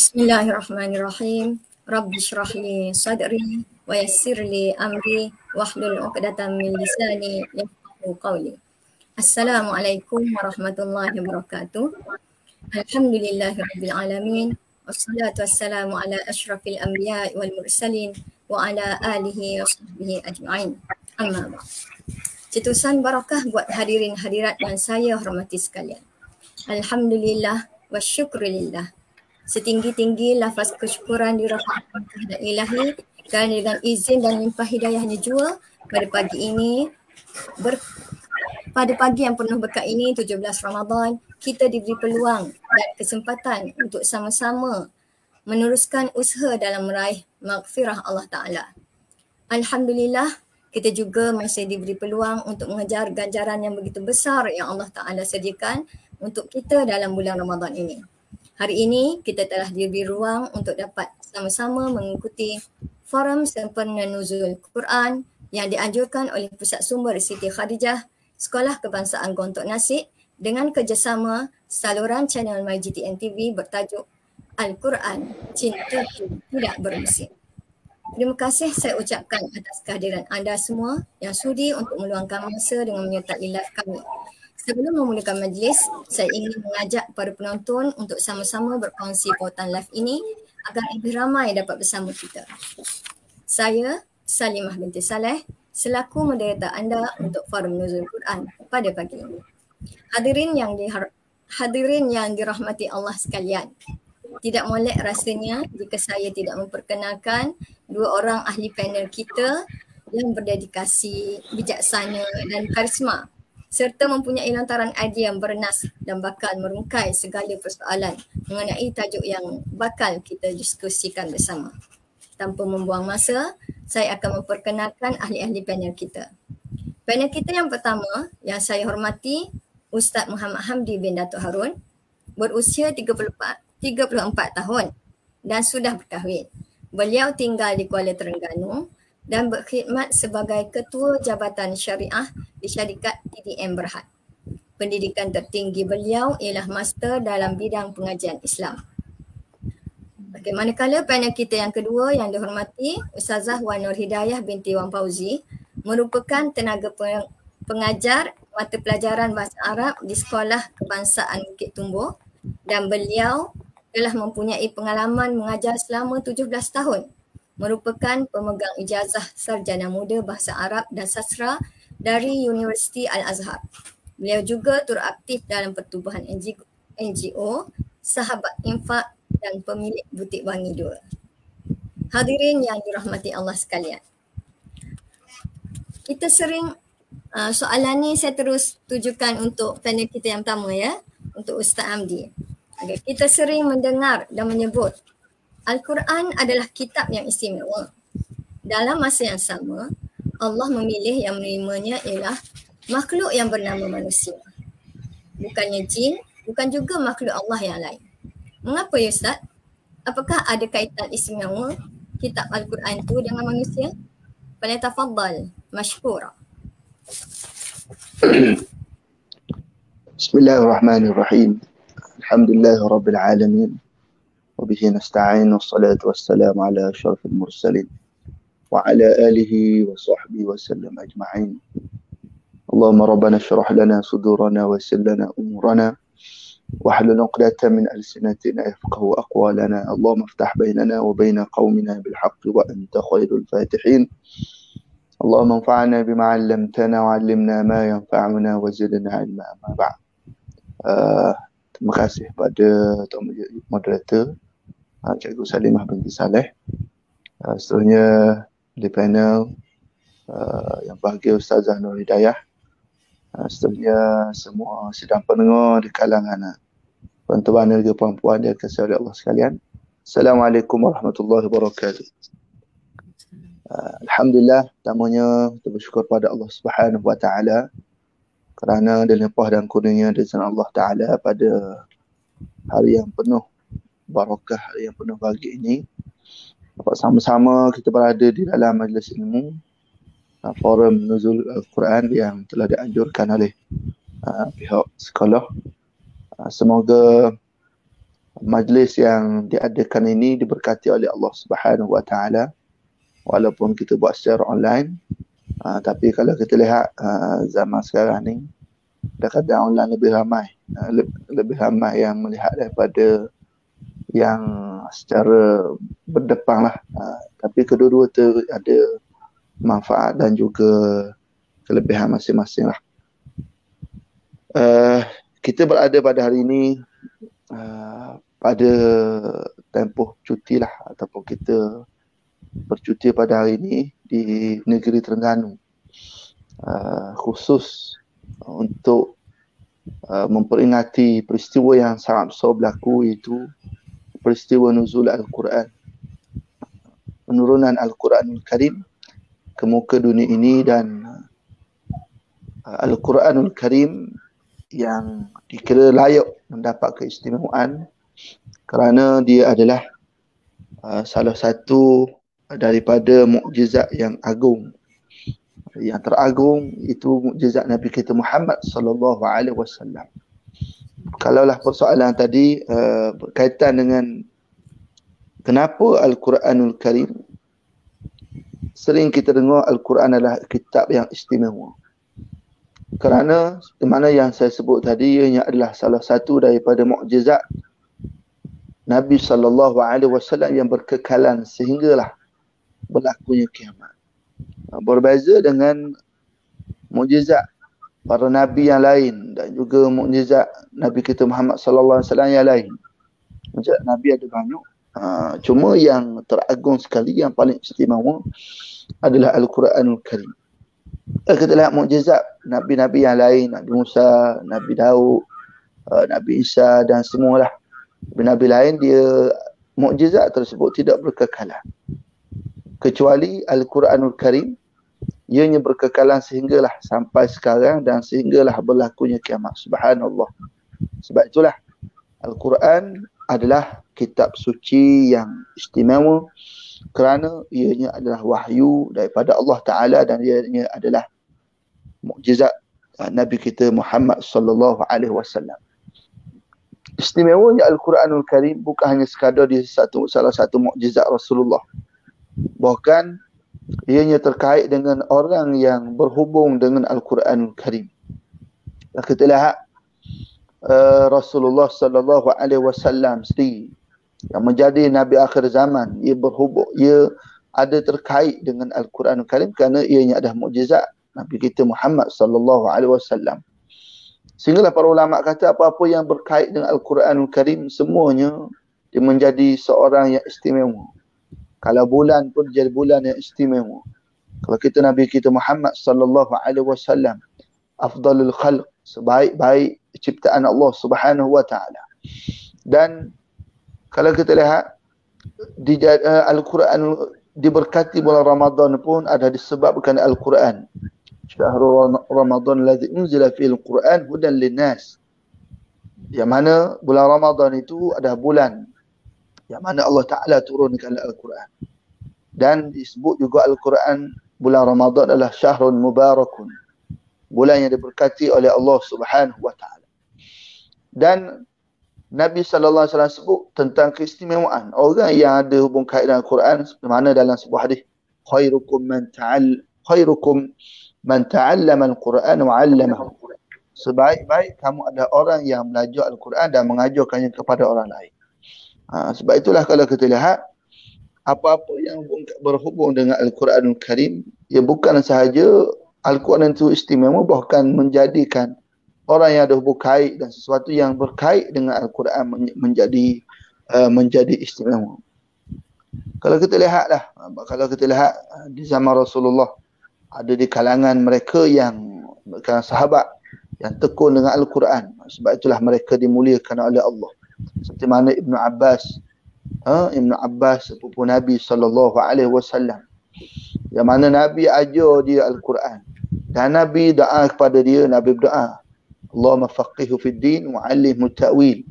Bismillahirrahmanirrahim. Rabbi shrah li sadri wa yassir li amri wahlul 'uqdatam min lisani yafqahu qawli. Assalamualaikum warahmatullahi wabarakatuh. Alhamdulillahirabbil alamin. Wassalatu wassalamu ala asyrafil anbiya'i wal mursalin wa ala alihi wa sahbihi ajma'in. Amma ba'd. Cetusan barakah buat hadirin hadirat yang saya hormati sekalian. Alhamdulillah wa syukurillah. Setinggi-tinggi lafaz kesyukuran dirafa'kan kepada ilahi kerana dengan izin dan limpah hidayahnya jua pada pagi ini pada pagi yang penuh berkat ini 17 Ramadan kita diberi peluang dan kesempatan untuk sama-sama meneruskan usaha dalam meraih maghfirah Allah Ta'ala. Alhamdulillah kita juga masih diberi peluang untuk mengejar ganjaran yang begitu besar yang Allah Ta'ala sediakan untuk kita dalam bulan Ramadan ini. Hari ini kita telah diberi ruang untuk dapat sama-sama mengikuti forum sempurna nuzul Quran yang dianjurkan oleh Pusat Sumber Siti Khadijah, Sekolah Kebangsaan Gontok Nasik dengan kerjasama saluran channel MyGTN TV bertajuk Al-Quran Cintaku Tidak Bermesin. Terima kasih saya ucapkan atas kehadiran anda semua yang sudi untuk meluangkan masa dengan menyertai live kami. Sebelum memulakan majlis, saya ingin mengajak para penonton untuk sama-sama berkongsi pautan live ini agar lebih ramai dapat bersama kita. Saya, Salimah binti Saleh, selaku moderator anda untuk Forum Nuzul Quran pada pagi ini. Hadirin yang dirahmati Allah sekalian, tidak molek rasanya jika saya tidak memperkenalkan dua orang ahli panel kita yang berdedikasi, bijaksana dan karisma serta mempunyai lontaran idea yang bernas dan bakal merungkai segala persoalan mengenai tajuk yang bakal kita diskusikan bersama. Tanpa membuang masa, saya akan memperkenalkan ahli-ahli panel kita. Panel kita yang pertama yang saya hormati, Ustaz Muhammad Hamdi bin Datuk Harun, berusia 34 tahun dan sudah berkahwin. Beliau tinggal di Kuala Terengganu dan berkhidmat sebagai Ketua Jabatan Syariah di syarikat TDM Berhad. Pendidikan tertinggi beliau ialah Master dalam bidang pengajian Islam. Okey, manakala panel kita yang kedua yang dihormati, Ustazah Wan Nur Hidayah binti Wan Fauzi merupakan tenaga pengajar mata pelajaran Bahasa Arab di Sekolah Kebangsaan Bukit Tumbuh dan beliau telah mempunyai pengalaman mengajar selama 17 tahun. Merupakan pemegang ijazah sarjana muda Bahasa Arab dan Sastra dari Universiti Al-Azhar. Beliau juga turut aktif dalam pertubuhan NGO, Sahabat Infak dan pemilik Butik Wangi 2. Hadirin yang dirahmati Allah sekalian. Kita sering, soalan ni saya terus tujukan untuk panel kita yang pertama ya, untuk Ustaz Hamdi. Okay, kita sering mendengar dan menyebut Al-Quran adalah kitab yang istimewa. Dalam masa yang sama, Allah memilih yang menerimanya ialah makhluk yang bernama manusia. Bukannya jin, bukan juga makhluk Allah yang lain. Mengapa ya Ustaz? Apakah ada kaitan istimewa kitab Al-Quran itu dengan manusia? Falyatafaddal mashkura. Bismillahirrahmanirrahim. Alhamdulillahirabbil alamin. وبه نستعين والصلاة والسلام على أشرف المرسلين وعلى آله وصحبه وسلم أجمعين. اللهم ربنا اشرح لنا صدورنا ويسر لنا أمورنا واحلل عقدة من ألسنتنا يفقهوا أقوالنا. اللهم افتح بيننا وبين قومنا بالحق وأنت خير الفاتحين. اللهم انفعنا بما علمتنا وعلمنا ما ينفعنا وزدنا علما. أما بعد. Terima kasih pada moderator Cikgu Salimah binti Saleh. Seterusnya di panel yang bahagia Ustazah Nur Hidayah. Seterusnya semua sidang pendengar di kalangan tuan-tuan dan puan-puan yang dikasihi oleh Allah sekalian. Assalamualaikum warahmatullahi wabarakatuh. Alhamdulillah, pertamanya kita bersyukur pada Allah Subhanahu wa taala kerana dilimpah dan kurnia dari Allah Ta'ala pada hari yang penuh barakah, hari yang penuh bahagia ini. Dapat sama-sama kita berada di dalam majlis ilmu forum nuzul Al-Quran yang telah dianjurkan oleh pihak sekolah. Semoga majlis yang diadakan ini diberkati oleh Allah Subhanahu Wa Taala, walaupun kita buat secara online. Tapi kalau kita lihat zaman sekarang ni, kadang-kadang online lebih ramai, lebih ramai yang melihat daripada yang secara berdepan lah. Tapi kedua-dua tu ada manfaat dan juga kelebihan masing-masing lah. Kita berada pada hari ini pada tempoh cuti lah, ataupun kita bercuti pada hari ini di negeri Terengganu, khusus untuk memperingati peristiwa yang sangat besar berlaku, iaitu peristiwa nuzul Al-Quran, penurunan Al-Quranul Karim ke muka dunia ini. Dan Al-Quranul Karim yang dikira layak mendapat keistimewaan kerana dia adalah salah satu daripada mukjizat yang agung, yang teragung, itu mukjizat Nabi kita Muhammad sallallahu alaihi wasallam. Kalaulah persoalan tadi berkaitan dengan kenapa Al-Quranul Karim, sering kita dengar Al-Quran adalah kitab yang istimewa. Kerana di mana yang saya sebut tadi, ianya adalah salah satu daripada mukjizat Nabi sallallahu alaihi wasallam yang berkekalan sehinggalah berlakunya kiamat. Berbeza dengan mukjizat para nabi yang lain dan juga mukjizat Nabi kita Muhammad sallallahu alaihi wasallam yang lain. Mukjizat Nabi ada banyak. Cuma yang teragung sekali, yang paling istimewa adalah Al-Quranul Karim. Kita lihat mukjizat nabi-nabi yang lain, Nabi Musa, Nabi Daud, Nabi Isa dan semualah. Nabi lain, dia mukjizat tersebut tidak berkekalan. Kecuali Al-Quranul Karim, ianya berkekalan sehinggalah sampai sekarang dan sehinggalah berlakunya kiamat. Subhanallah. Sebab itulah Al-Quran adalah kitab suci yang istimewa kerana ianya adalah wahyu daripada Allah Ta'ala dan ianya adalah mukjizat Nabi kita Muhammad sallallahu alaihi wasallam. Istimewanya Al-Quranul Karim bukan hanya sekadar di salah satu mukjizat Rasulullah. Bahkan ianya terkait dengan orang yang berhubung dengan Al-Quranul Karim. Kita lihat Rasulullah sallallahu alaihi wasallam sendiri yang menjadi nabi akhir zaman, ia berhubung, ia ada terkait dengan Al-Quranul Karim kerana ianya adalah mukjizat Nabi kita Muhammad sallallahu alaihi wasallam. Sehinggalah para ulama kata apa-apa yang berkait dengan Al-Quranul Karim semuanya dia menjadi seorang yang istimewa. Kalau bulan pun jadi bulan yang istimewa. Kalau kita Nabi kita Muhammad sallallahu alaihi wasallam afdalul khalq, sebaik-baik ciptaan Allah Subhanahu wa taala. Dan kalau kita lihat di Al-Quran diberkati bulan Ramadan pun ada disebabkan Al-Quran. Syahrul Ramadan alladzi unzila fihi al-Quran hudan linnas. Yang mana bulan Ramadan itu adalah bulan yang mana Allah Ta'ala turunkan Al-Quran. Dan disebut juga Al-Quran bulan Ramadan adalah syahrun mubarakun, bulan yang diberkati oleh Allah Subhanahu wa Ta'ala. Dan Nabi sallallahu alaihi wasallam sebut tentang keistimewaan orang yang ada hubung kait dengan Al-Quran, mana dalam sebuah hadis, khairukum man ta'allama al-Quran wa 'allamahu. Sebaik-baik kamu adalah orang yang belajar Al-Quran dan mengajarkannya kepada orang lain. Sebab itulah kalau kita lihat apa-apa yang berhubung dengan Al-Quranul Karim, ia bukan sahaja Al-Quran itu istimewa, bahkan menjadikan orang yang ada hubung kait dan sesuatu yang berkait dengan Al-Quran menjadi istimewa. Kalau kita lihat di zaman Rasulullah, ada di kalangan mereka yang bukan sahabat yang tekun dengan Al-Quran. Sebab itulah mereka dimuliakan oleh Allah. Seperti mana Ibnu Abbas sepupu Nabi sallallahu alaihi wasallam, yang mana Nabi ajar dia Al-Quran dan Nabi doa kepada dia. Nabi berdoa, Allahumma faqihu fid din wa 'allimhu ta'wil.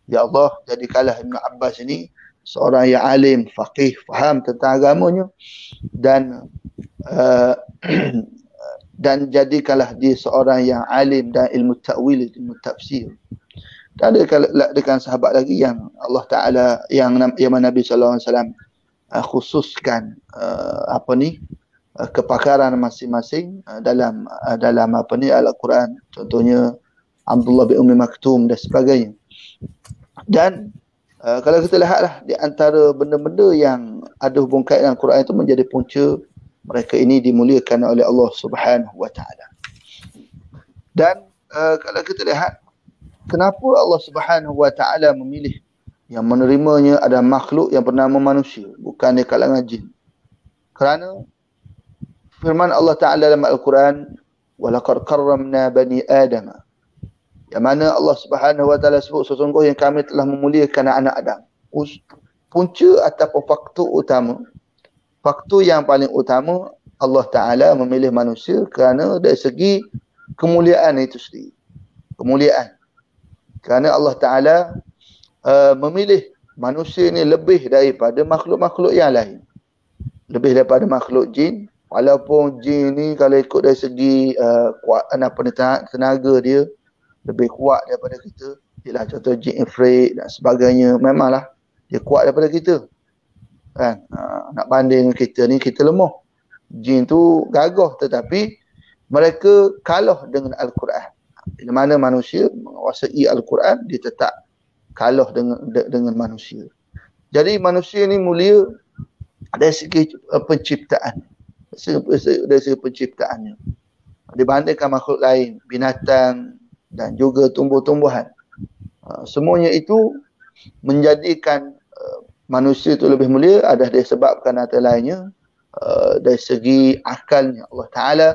Ya Allah, jadikanlah Ibnu Abbas ini seorang yang alim, faqih, faham tentang agamanya, dan jadikanlah dia seorang yang alim dan ilmu ta'wil, ilmu tafsir. Ada dengan sahabat lagi yang Allah Ta'ala, yang mana Nabi SAW khususkan kepakaran masing-masing dalam Al-Quran. Contohnya Abdullah bin Ummi Maktum dan sebagainya. Dan kalau kita lihatlah di antara benda-benda yang ada hubung kait dengan Quran itu menjadi punca mereka ini dimuliakan oleh Allah Subhanahu wa Ta'ala. Dan kalau kita lihat kenapa Allah Subhanahu wa Ta'ala memilih yang menerimanya ada makhluk yang bernama manusia, bukan di kalangan jin. Kerana firman Allah Ta'ala dalam Al-Quran, وَلَقَدْ كَرَّمْنَا بَنِي آدَمَ, yang mana Allah Subhanahu wa Ta'ala sebut sesungguhnya kami telah memuliakan anak Adam. Punca ataupun faktor yang paling utama, Allah Ta'ala memilih manusia kerana dari segi kemuliaan itu sendiri. Kemuliaan. Kerana Allah Ta'ala memilih manusia ini lebih daripada makhluk-makhluk yang lain. Lebih daripada makhluk jin. Walaupun jin ni kalau ikut dari segi tenaga dia lebih kuat daripada kita. Ialah contoh jin ifrit dan sebagainya. Memanglah dia kuat daripada kita. Kan? Nak banding kita ni, kita lemah. Jin tu gagah tetapi mereka kalah dengan Al-Quran. Bila mana manusia menguasai Al-Quran, dia tetap kalah dengan manusia. Jadi manusia ni mulia dari segi penciptaan. Dari segi penciptaannya. Dibandingkan makhluk lain, binatang dan juga tumbuh-tumbuhan. Semuanya itu menjadikan manusia itu lebih mulia adalah disebabkan antara lainnya dari segi akalnya. Allah Ta'ala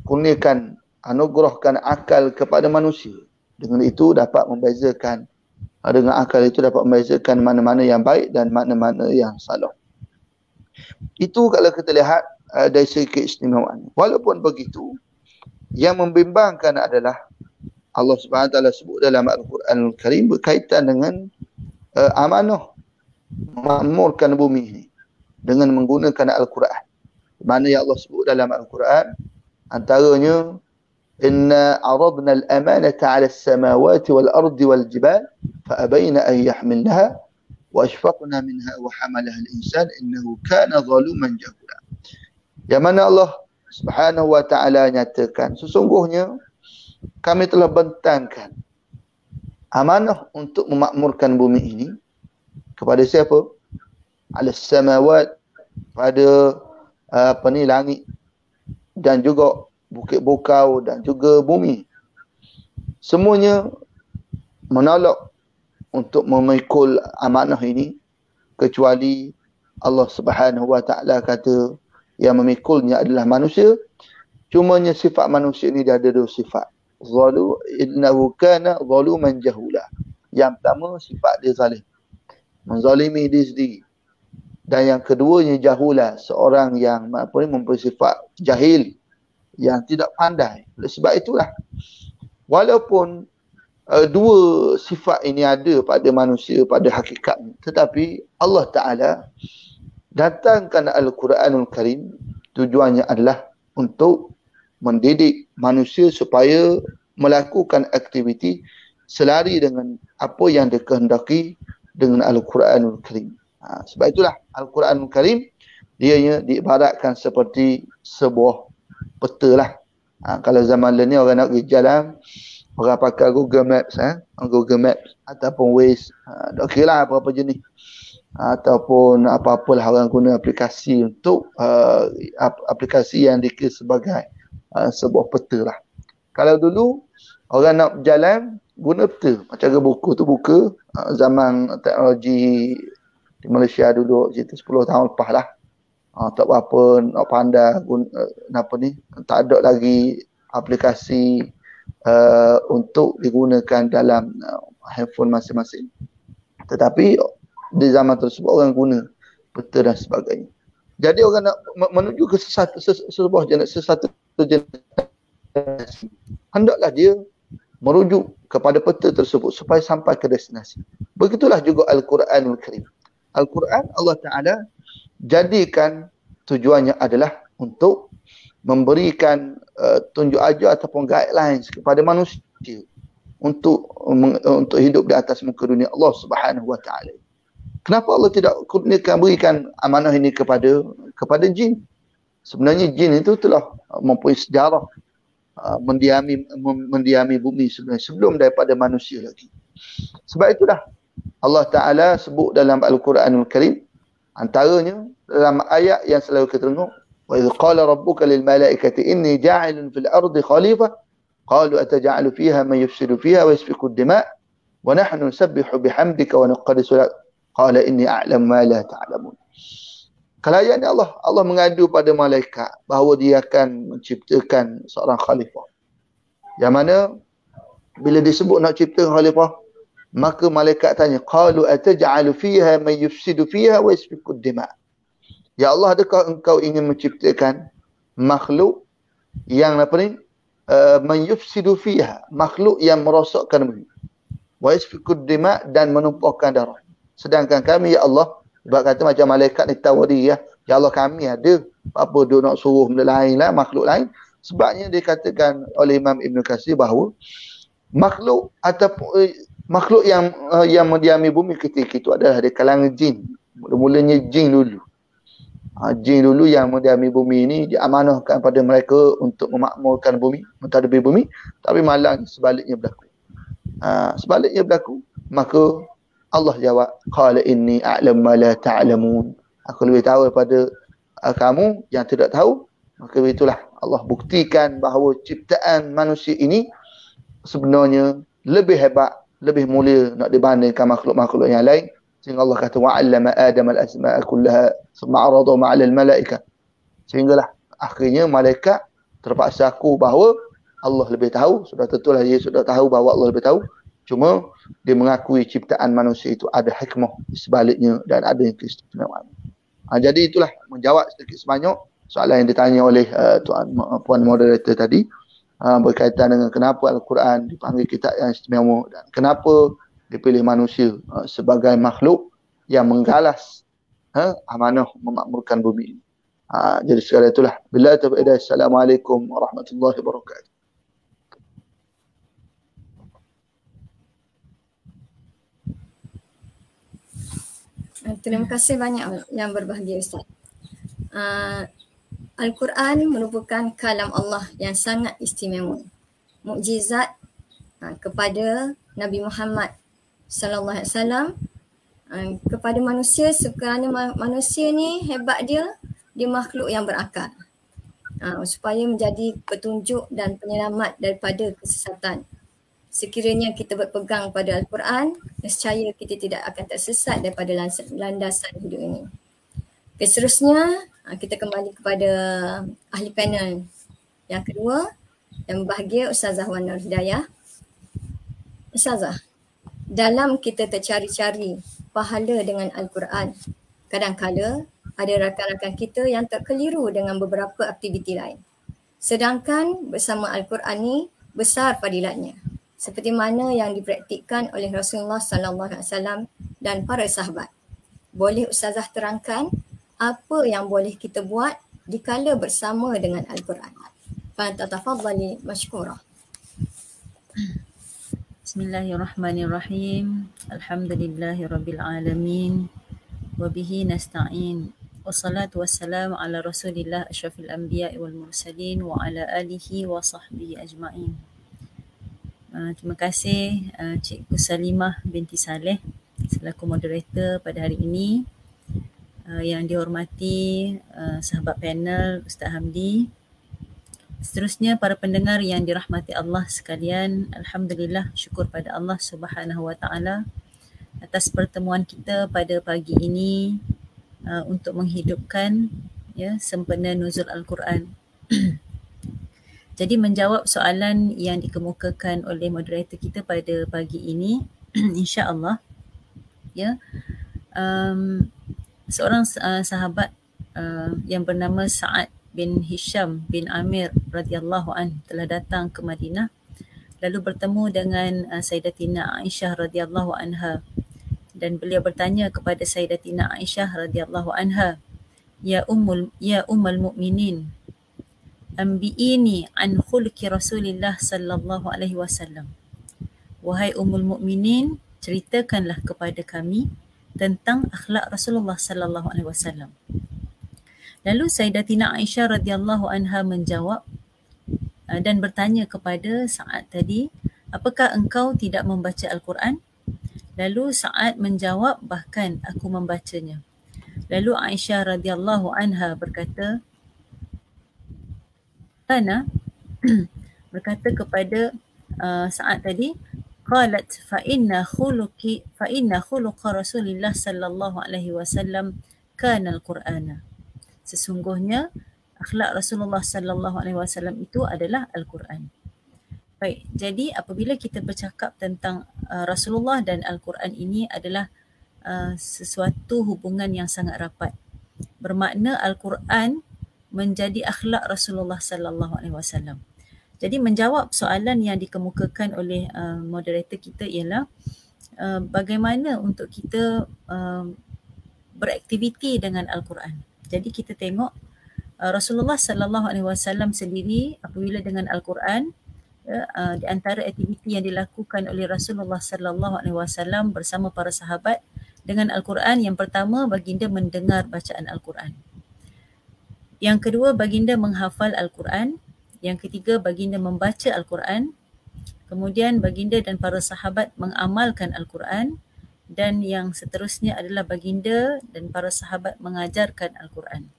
kurniakan, anugerahkan akal kepada manusia. Dengan itu dapat membezakan, dengan akal itu dapat membezakan mana-mana yang baik dan mana-mana yang salah. Itu kalau kita lihat dari segi keistimewaan. Walaupun begitu, yang membimbangkan adalah Allah Subhanahu Wa Taala sebut dalam Al-Quranul Karim berkaitan dengan amanah memakmurkan bumi ini dengan menggunakan Al-Quran. Mana yang Allah sebut dalam Al-Quran antaranya, inna aradna al-amanata 'ala as-samawati wal-ardi wal-jibal fa abayna an yahmilnaha wa ashfaqna minha wa hamalaha al-insan innahu kana zaluman jahula. Yang mana Allah Subhanahu wa Ta'ala nyatakan sesungguhnya kami telah bentangkan amanah untuk memakmurkan bumi ini kepada siapa? 'Ala as-samawat, pada langit dan juga bukit bukau dan juga bumi. Semuanya menolak untuk memikul amanah ini kecuali Allah Subhanahu wa Ta'ala kata yang memikulnya adalah manusia. Cumanya sifat manusia ini dia ada dua sifat. Innahu kana zaluman jahula. Yang pertama sifat dia zalim, menzalimi diri sendiri. Dan yang keduanya jahula, seorang yang mempunyai sifat jahil, yang tidak pandai. Oleh sebab itulah walaupun dua sifat ini ada pada manusia pada hakikatnya, tetapi Allah Ta'ala datangkan Al-Quranul Karim tujuannya adalah untuk mendidik manusia supaya melakukan aktiviti selari dengan apa yang dikehendaki dengan Al-Quranul Karim. Sebab itulah Al-Quranul Karim dia diibaratkan seperti sebuah peta lah. Kalau zaman lain ni orang nak pergi jalan, orang pakai Google Maps, Google Maps ataupun Waze, tak kira lah apa-apa jenis, ataupun apa-apalah orang guna aplikasi untuk aplikasi yang dikira sebagai sebuah peta lah. Kalau dulu orang nak berjalan guna peta, macam buku tu buka zaman teknologi di Malaysia dulu, cerita 10 tahun lepas lah. Tak berapa nak pandai tak ada lagi aplikasi untuk digunakan dalam handphone masing-masing. Tetapi di zaman tersebut orang guna peta dan sebagainya. Jadi orang nak menuju ke sebuah jenis hendaklah dia merujuk kepada peta tersebut supaya sampai ke destinasi. Begitulah juga Al-Quranul Karim. Al-Quran Allah Ta'ala jadikan tujuannya adalah untuk memberikan tunjuk ajar ataupun guidelines kepada manusia untuk hidup di atas muka dunia Allah Subhanahu wa taala. Kenapa Allah tidak kurniakan berikan amanah ini kepada jin? Sebenarnya jin itu telah mempunyai sejarah mendiami bumi sebenarnya sebelum daripada manusia lagi. Sebab itulah Allah Ta'ala sebut dalam Al-Quranul Karim, antaranya dalam ayat yang selalu kita tengok, wa idh qala rabbuka lil malaikati inni ja'ilun fil ardi khalifah qalu ataj'alu fiha man yufsidu fiha wa yasfiku ad-dima' wa nahnu nusabbihu bihamdika wa nuqaddisu lak qala inni a'lamu ma la ta'lamun. Kalau ayat ni Allah mengadu pada malaikat bahawa dia akan menciptakan seorang khalifah. Yang mana bila disebut nak cipta khalifah, maka malaikat tanya, qalu ataj'alu fiha man yufsidu fiha wa yasfiku ad-dima'. Ya Allah, adakah engkau ingin menciptakan makhluk yang apa ni? Man yufsidu fiha, makhluk yang merosakkan bumi. Wa yasfiku ad-dima' dan menumpahkan darah. Sedangkan kami ya Allah, sebab kata macam malaikat ni tawari ya Allah kami ada apa dia nak suruh benda lain lah, makhluk lain. Sebabnya dikatakan oleh Imam Ibn Katsir bahawa makhluk ataupun makhluk yang mendiami bumi ketika itu adalah dari kalangan jin. Mula-mulanya jin dulu. Jin dulu yang mendiami bumi ini diamanahkan pada mereka untuk memakmurkan bumi, mentadbir bumi, tapi malang sebaliknya berlaku. Sebaliknya berlaku, maka Allah jawab, qala inni a'lamu ma la ta'lamun. Aku lebih tahu daripada kamu yang tidak tahu. Maka itulah Allah buktikan bahawa ciptaan manusia ini sebenarnya lebih hebat, lebih mulia nak dibandingkan makhluk-makhluk yang lain. Sehingga Allah kata wa'allama Adam al-asma'a kullaha thumma 'arada 'ala al-mala'ikah. Sehinggalah akhirnya malaikat terpaksa aku bahawa Allah lebih tahu. Sudah tentulah dia sudah tahu bahawa Allah lebih tahu. Cuma dia mengakui ciptaan manusia itu ada hikmah di sebaliknya dan ada yang keistimewaan. Jadi itulah menjawab sedikit sebanyak soalan yang ditanya oleh puan moderator tadi berkaitan dengan kenapa Al-Quran dipanggil kitab yang istimewa dan kenapa dipilih manusia sebagai makhluk yang menggalas amanah memakmurkan bumi ini. Jadi sekali itulah. Billahi taufiq. Assalamualaikum warahmatullahi wabarakatuh. Terima kasih banyak yang berbahagia Ustaz. Al-Quran merupakan kalam Allah yang sangat istimewa. Mukjizat kepada Nabi Muhammad sallallahu alaihi wasallam kepada manusia kerana manusia ni hebat dia makhluk yang berakal. Supaya menjadi petunjuk dan penyelamat daripada kesesatan. Sekiranya kita berpegang pada Al-Quran, nescaya kita tidak akan tersesat daripada landasan hidup ini. Okay, seterusnya kita kembali kepada ahli panel yang kedua yang berbahagia, Ustazah Wan Nur Hidayah. Ustazah, dalam kita tercari-cari pahala dengan Al-Quran, kadang-kala ada rakan-rakan kita yang terkeliru dengan beberapa aktiviti lain. Sedangkan bersama Al-Quran ni besar fadilatnya. Seperti mana yang dipraktikkan oleh Rasulullah sallallahu alaihi wasallam dan para sahabat. Boleh Ustazah terangkan apa yang boleh kita buat dikala bersama dengan Al-Quran? Fatatafadhali mashkura. Bismillahirrahmanirrahim. Alhamdulillahirabbil alamin. Wa bihi nasta'in. Wassalatu wassalamu ala Rasulillah asyrafil anbiya'i wal mursalin wa ala alihi wa sahbihi ajma'in. Terima kasih Cikgu Salimah binti Saleh selaku moderator pada hari ini. Yang dihormati sahabat panel Ustaz Hamdi. Seterusnya para pendengar yang dirahmati Allah sekalian, alhamdulillah, syukur pada Allah Subhanahu wa taala atas pertemuan kita pada pagi ini untuk menghidupkan sempena nuzul Al-Quran. Jadi menjawab soalan yang dikemukakan oleh moderator kita pada pagi ini, insya-Allah seorang sahabat yang bernama Sa'ad bin Hisham bin Amir radhiyallahu an telah datang ke Madinah lalu bertemu dengan Sayyidatina Aisyah radhiyallahu anha dan beliau bertanya kepada Sayyidatina Aisyah radhiyallahu anha, ya ummul mukminin, ambi'ini an khulqi Rasulillah sallallahu alaihi wasallam. wahai Ummul Mukminin, ceritakanlah kepada kami tentang akhlak Rasulullah sallallahu alaihi wasallam. Lalu Sayyidatina Aisyah radhiyallahu anha menjawab dan bertanya kepada Sa'ad tadi, apakah engkau tidak membaca Al-Quran? Lalu Sa'ad menjawab, bahkan aku membacanya. Lalu Aisyah radhiyallahu anha berkata, Ana berkata kepada Sa'ad tadi, qalat fa inna khuluqa Rasulillah sallallahu alaihi wasallam kana al-Qur'ana. Sesungguhnya akhlak Rasulullah sallallahu alaihi wasallam itu adalah Al-Quran. Baik, jadi apabila kita bercakap tentang Rasulullah dan Al-Quran ini adalah sesuatu hubungan yang sangat rapat. Bermakna Al-Quran menjadi akhlak Rasulullah sallallahu alaihi wasallam. Jadi menjawab soalan yang dikemukakan oleh moderator kita ialah bagaimana untuk kita beraktiviti dengan Al-Quran. Jadi kita tengok Rasulullah sallallahu alaihi wasallam sendiri apabila dengan Al-Quran, di antara aktiviti yang dilakukan oleh Rasulullah sallallahu alaihi wasallam bersama para sahabat dengan Al-Quran, yang pertama baginda mendengar bacaan Al-Quran. Yang kedua baginda menghafal Al-Quran. Yang ketiga baginda membaca Al-Quran. Kemudian baginda dan para sahabat mengamalkan Al-Quran. Dan yang seterusnya adalah baginda dan para sahabat mengajarkan Al-Quran.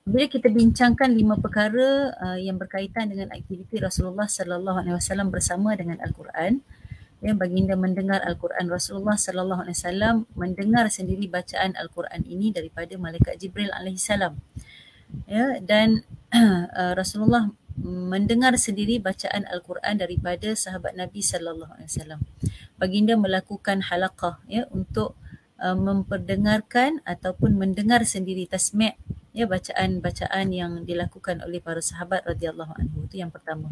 Bila kita bincangkan 5 perkara yang berkaitan dengan aktiviti Rasulullah sallallahu alaihi wasallam bersama dengan Al-Quran, ya, baginda mendengar Al-Quran, Rasulullah sallallahu alaihi wasallam mendengar sendiri bacaan Al-Quran ini daripada malaikat Jibril alaihi salam. Ya, dan Rasulullah mendengar sendiri bacaan Al-Quran daripada sahabat Nabi sallallahu alaihi wasallam. Baginda melakukan halaqah, ya, untuk memperdengarkan ataupun mendengar sendiri tasmi', ya, bacaan-bacaan yang dilakukan oleh para sahabat radhiyallahu anhu. Itu yang pertama.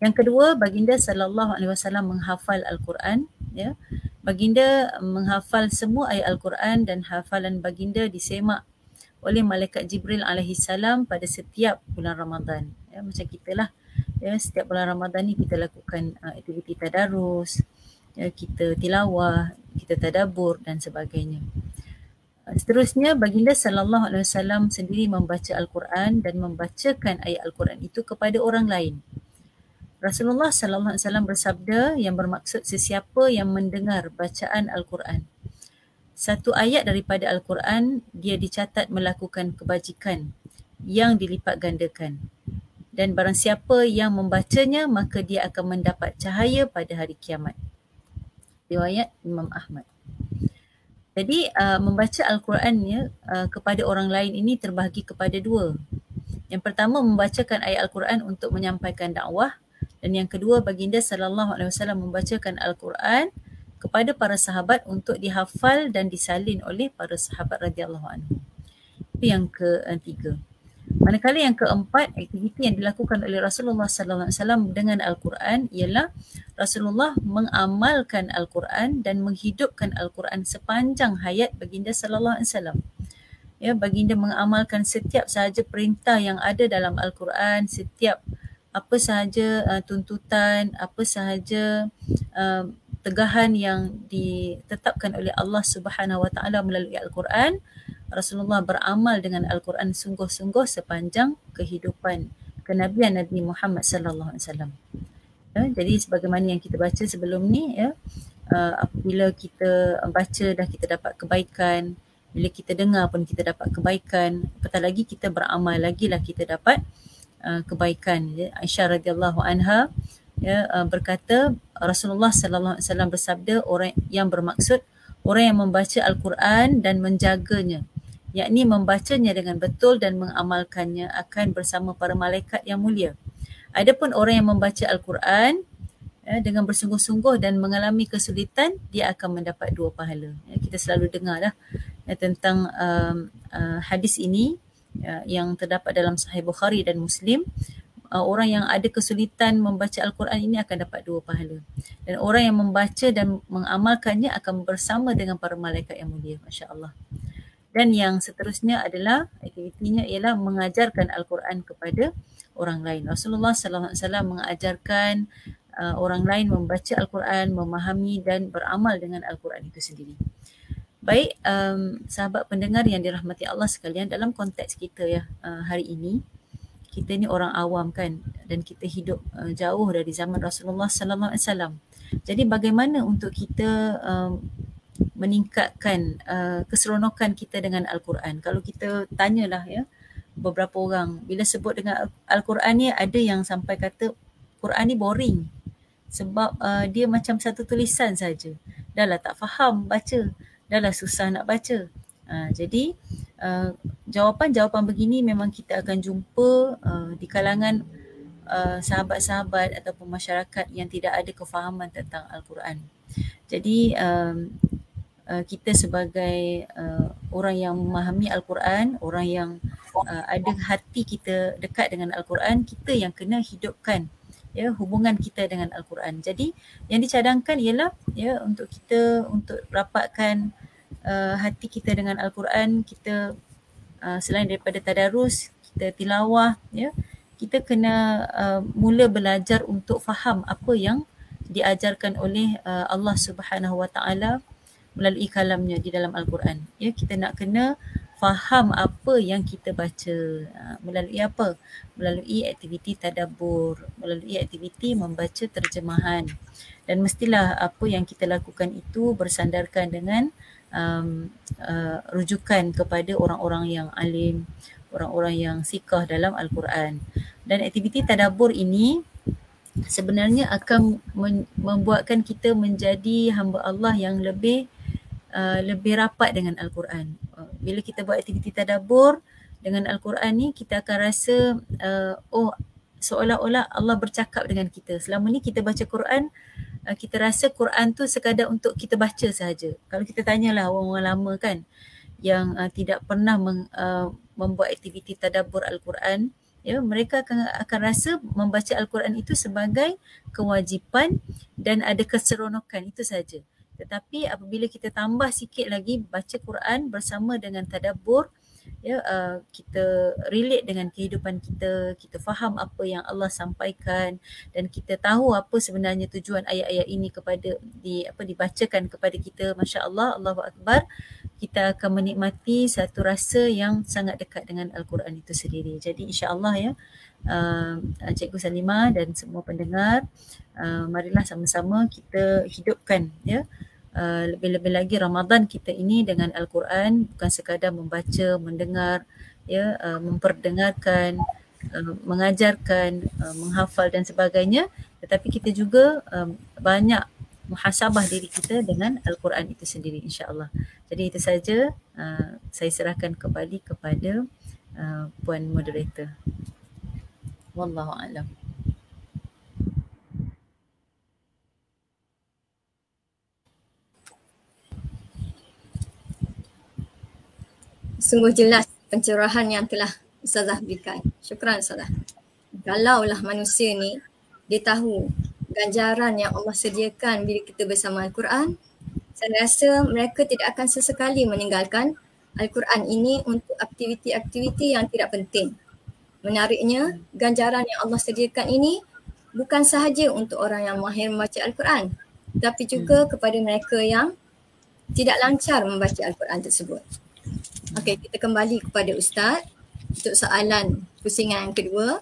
Yang kedua, baginda sallallahu alaihi wasallam menghafal Al-Quran, ya. Baginda menghafal semua ayat Al-Quran dan hafalan baginda disemak oleh malaikat Jibril alaihi salam pada setiap bulan Ramadan. Ya, macam kita lah, ya, setiap bulan Ramadan ni kita lakukan aktiviti tadarus, ya, kita tilawah, kita tadabbur dan sebagainya. Seterusnya baginda sallallahu alaihi wasallam sendiri membaca Al-Quran dan membacakan ayat Al-Quran itu kepada orang lain. Rasulullah sallallahu alaihi wasallam bersabda yang bermaksud sesiapa yang mendengar bacaan Al-Quran, satu ayat daripada Al-Quran, dia dicatat melakukan kebajikan yang dilipat gandakan. Dan barang siapa yang membacanya, maka dia akan mendapat cahaya pada hari kiamat. Riwayat Imam Ahmad. Jadi membaca Al-Quran, ya, kepada orang lain ini terbahagi kepada 2. Yang pertama membacakan ayat Al-Quran untuk menyampaikan dakwah, dan yang kedua baginda sallallahu alaihi wasallam membacakan Al-Quran kepada para sahabat untuk dihafal dan disalin oleh para sahabat radhiyallahu anhu. Itu yang ketiga. Manakala yang keempat, aktiviti yang dilakukan oleh Rasulullah sallallahu alaihi wasallam dengan Al-Quran ialah Rasulullah mengamalkan Al-Quran dan menghidupkan Al-Quran sepanjang hayat baginda sallallahu alaihi wasallam. Ya, baginda mengamalkan setiap sahaja perintah yang ada dalam Al-Quran, setiap apa sahaja tuntutan, apa sahaja tegahan yang ditetapkan oleh Allah Subhanahu wa taala melalui Al-Quran. Rasulullah beramal dengan Al-Quran sungguh-sungguh sepanjang kehidupan kenabian Nabi Muhammad sallallahu alaihi wasallam. Ya, jadi sebagaimana yang kita baca sebelum ni, ya, apabila kita baca dah kita dapat kebaikan, bila kita dengar pun kita dapat kebaikan, apatah lagi kita beramal lagilah kita dapat kebaikan. Ya, Aisyah radhiyallahu anha, ya, berkata Rasulullah sallallahu alaihi wasallam bersabda, orang yang bermaksud orang yang membaca Al-Quran dan menjaganya, yakni membacanya dengan betul dan mengamalkannya, akan bersama para malaikat yang mulia. Adapun orang yang membaca Al-Quran dengan bersungguh-sungguh dan mengalami kesulitan, dia akan mendapat 2 pahala. Kita selalu dengar dah tentang hadis ini yang terdapat dalam Sahih Bukhari dan Muslim. Orang yang ada kesulitan membaca Al-Quran ini akan dapat 2 pahala. Dan orang yang membaca dan mengamalkannya akan bersama dengan para malaikat yang mulia. Masya Allah. Dan yang seterusnya adalah aktivitinya ialah mengajarkan Al-Quran kepada orang lain. Rasulullah sallallahu alaihi wasallam mengajarkan orang lain membaca Al-Quran, memahami dan beramal dengan Al-Quran itu sendiri. Baik, sahabat pendengar yang dirahmati Allah sekalian, dalam konteks kita ya hari ini, kita ni orang awam kan, dan kita hidup jauh dari zaman Rasulullah sallallahu alaihi wasallam. Jadi bagaimana untuk kita meningkatkan keseronokan kita dengan Al-Quran? Kalau kita tanyalah ya beberapa orang, bila sebut dengan Al-Quran ni, ada yang sampai kata Quran ni boring sebab dia macam satu tulisan saja. Dah lah tak faham baca, dah lah susah nak baca. Jadi jawapan-jawapan begini memang kita akan jumpa di kalangan sahabat-sahabat ataupun masyarakat yang tidak ada kefahaman tentang Al-Quran. Jadi kita sebagai orang yang memahami Al-Quran, orang yang ada hati kita dekat dengan Al-Quran, kita yang kena hidupkan ya hubungan kita dengan Al-Quran. Jadi yang dicadangkan ialah ya untuk kita untuk rapatkan hati kita dengan Al-Quran, kita selain daripada tadarus, kita tilawah ya, kita kena mula belajar untuk faham apa yang diajarkan oleh Allah Subhanahu Wa Taala melalui kalamnya di dalam Al-Quran. Ya, kita nak kena faham apa yang kita baca. Melalui apa? Melalui aktiviti tadabbur, melalui aktiviti membaca terjemahan. Dan mestilah apa yang kita lakukan itu bersandarkan dengan rujukan kepada orang-orang yang alim, orang-orang yang siqah dalam Al-Quran. Dan aktiviti tadabbur ini sebenarnya akan membuatkan kita menjadi hamba Allah yang lebih rapat dengan Al-Quran. Bila kita buat aktiviti tadabbur dengan Al-Quran ni, kita akan rasa seolah-olah Allah bercakap dengan kita. Selama ni kita baca Quran, kita rasa Quran tu sekadar untuk kita baca sahaja. Kalau kita tanyalah orang-orang lama kan, yang tidak pernah membuat aktiviti tadabbur Al-Quran, ya, mereka akan rasa membaca Al-Quran itu sebagai kewajipan dan ada keseronokan, itu saja. Tetapi apabila kita tambah sikit lagi baca Quran bersama dengan tadabbur, ya, kita relate dengan kehidupan kita, kita faham apa yang Allah sampaikan dan kita tahu apa sebenarnya tujuan ayat-ayat ini dibacakan kepada kita. Masya-Allah, Allahu Akbar. Kita akan menikmati satu rasa yang sangat dekat dengan Al-Quran itu sendiri. Jadi insya-Allah ya, Cikgu Salimah dan semua pendengar, marilah sama-sama kita hidupkan ya lebih-lebih lagi Ramadan kita ini dengan Al-Quran, bukan sekadar membaca, mendengar ya, memperdengarkan, mengajarkan, menghafal dan sebagainya, tetapi kita juga banyak muhasabah diri kita dengan Al-Quran itu sendiri, insya-Allah. Jadi itu saja, saya serahkan kembali kepada Puan Moderator. Wallahu a'lam. Sungguh jelas pencerahan yang telah Ustazah berikan. Syukran Ustazah. Kalaulah manusia ni dia tahu ganjaran yang Allah sediakan bila kita bersama Al-Quran, saya rasa mereka tidak akan sesekali meninggalkan Al-Quran ini untuk aktiviti-aktiviti yang tidak penting. Menariknya, ganjaran yang Allah sediakan ini bukan sahaja untuk orang yang mahir membaca Al-Quran, tapi juga kepada mereka yang tidak lancar membaca Al-Quran tersebut. Okey, kita kembali kepada Ustaz untuk soalan pusingan yang kedua.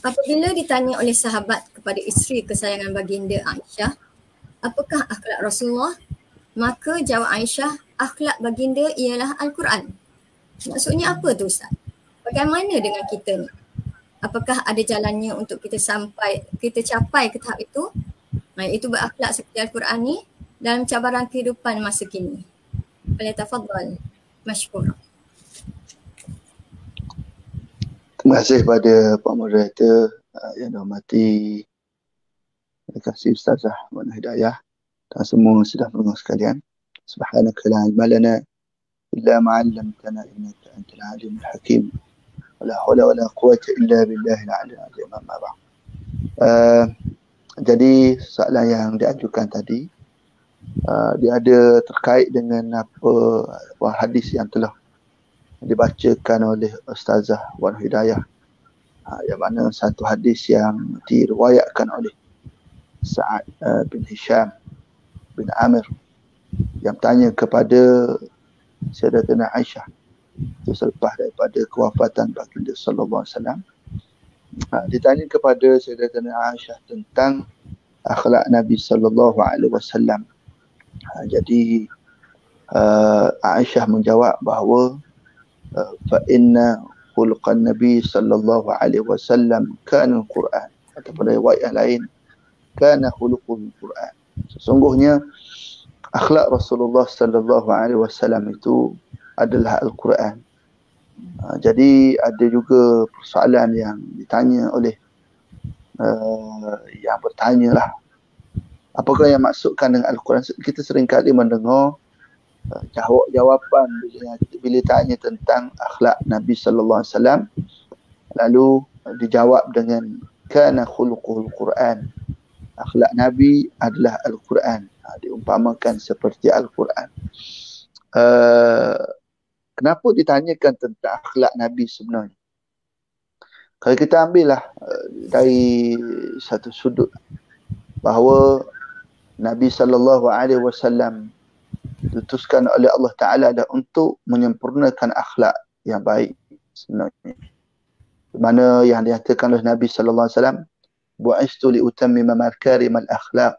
Apabila ditanya oleh sahabat kepada isteri kesayangan baginda Aisyah, apakah akhlak Rasulullah? Maka jawab Aisyah, akhlak baginda ialah Al-Quran. Maksudnya apa tu Ustaz? Bagaimana dengan kita ni? Apakah ada jalannya untuk kita capai ke tahap itu? Iaitu berakhlak seperti Al-Quran ni dalam cabaran kehidupan masa kini. Falyatafaddal mashkura. Terima kasih kepada Pak Moderator yang dihormati. Terima kasih Ustazah Wana Hidayah dan semua sudah mendengar sekalian. Subhanaka la ilma lana illa ma 'allamtana innaka antal alimul hakim. Wala haula wala quwwata illa billahil aliyyil azim. Amma ba'd. Jadi soalan yang diajukan tadi dia ada terkait dengan apa hadis yang telah dibacakan oleh Ustazah Wan Hidayah, yang mana satu hadis yang diriwayatkan oleh Sa'ad bin Hisham bin Amir yang tanya kepada Sayyidatina Aisyah selepas daripada kewafatan baginda sallallahu alaihi wasallam. Ditanya kepada Sayyidatina Aisyah tentang akhlak Nabi sallallahu alaihi wasallam. Jadi Aisyah menjawab bahawa fa inna khuluqan Nabi sallallahu alaihi wasallam kana al-Quran, atau pada riwayat yang lain kana khuluqul Quran. Sesungguhnya akhlak Rasulullah sallallahu alaihi wasallam itu adalah Al-Quran. Jadi ada juga persoalan yang ditanya oleh yang bertanya lah, apakah yang maksudkan dengan Al-Quran? Kita seringkali mendengar jawapan bila tanya tentang akhlak Nabi sallallahu alaihi wasallam, lalu dijawab dengan kana khuluqul Quran. Akhlak Nabi adalah Al-Quran. Diumpamakan seperti Al-Quran. Kenapa ditanyakan tentang akhlak Nabi sebenarnya? Kalau kita ambillah dari satu sudut bahawa Nabi sallallahu alaihi wasallam diutuskan oleh Allah Taala adalah untuk menyempurnakan akhlak yang baik sebenarnya. Di mana yang dikatakan oleh Nabi sallallahu alaihi wasallam, bu'istu li utammima makarimal akhlaq.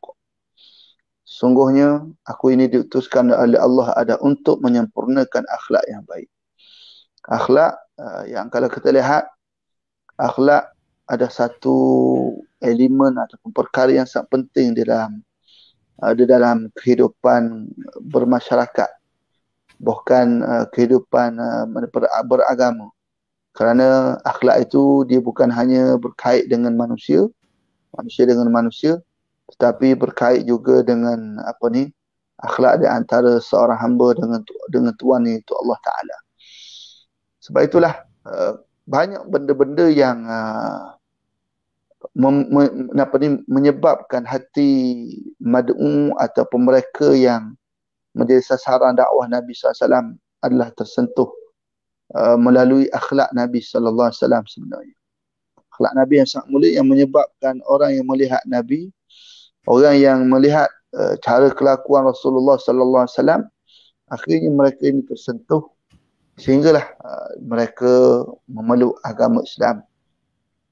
Sungguhnya aku ini diutuskan oleh Allah ada untuk menyempurnakan akhlak yang baik. Akhlak yang kalau kita lihat, akhlak ada satu elemen ataupun perkara yang sangat penting di dalam kehidupan bermasyarakat, bahkan kehidupan beragama. Kerana akhlak itu dia bukan hanya berkait dengan manusia dengan manusia, tetapi berkait juga dengan akhlak di antara seorang hamba dengan Tuhan, iaitu Allah Taala. Sebab itulah banyak benda-benda yang menyebabkan hati mad'u ataupun mereka yang menjadi sasaran dakwah Nabi SAW adalah tersentuh melalui akhlak Nabi sallallahu alaihi wasallam sebenarnya. Akhlak Nabi yang sangat mulia yang menyebabkan orang yang melihat Nabi, orang yang melihat cara kelakuan Rasulullah sallallahu alaihi wasallam, akhirnya mereka ini tersentuh sehinggalah mereka memeluk agama Islam.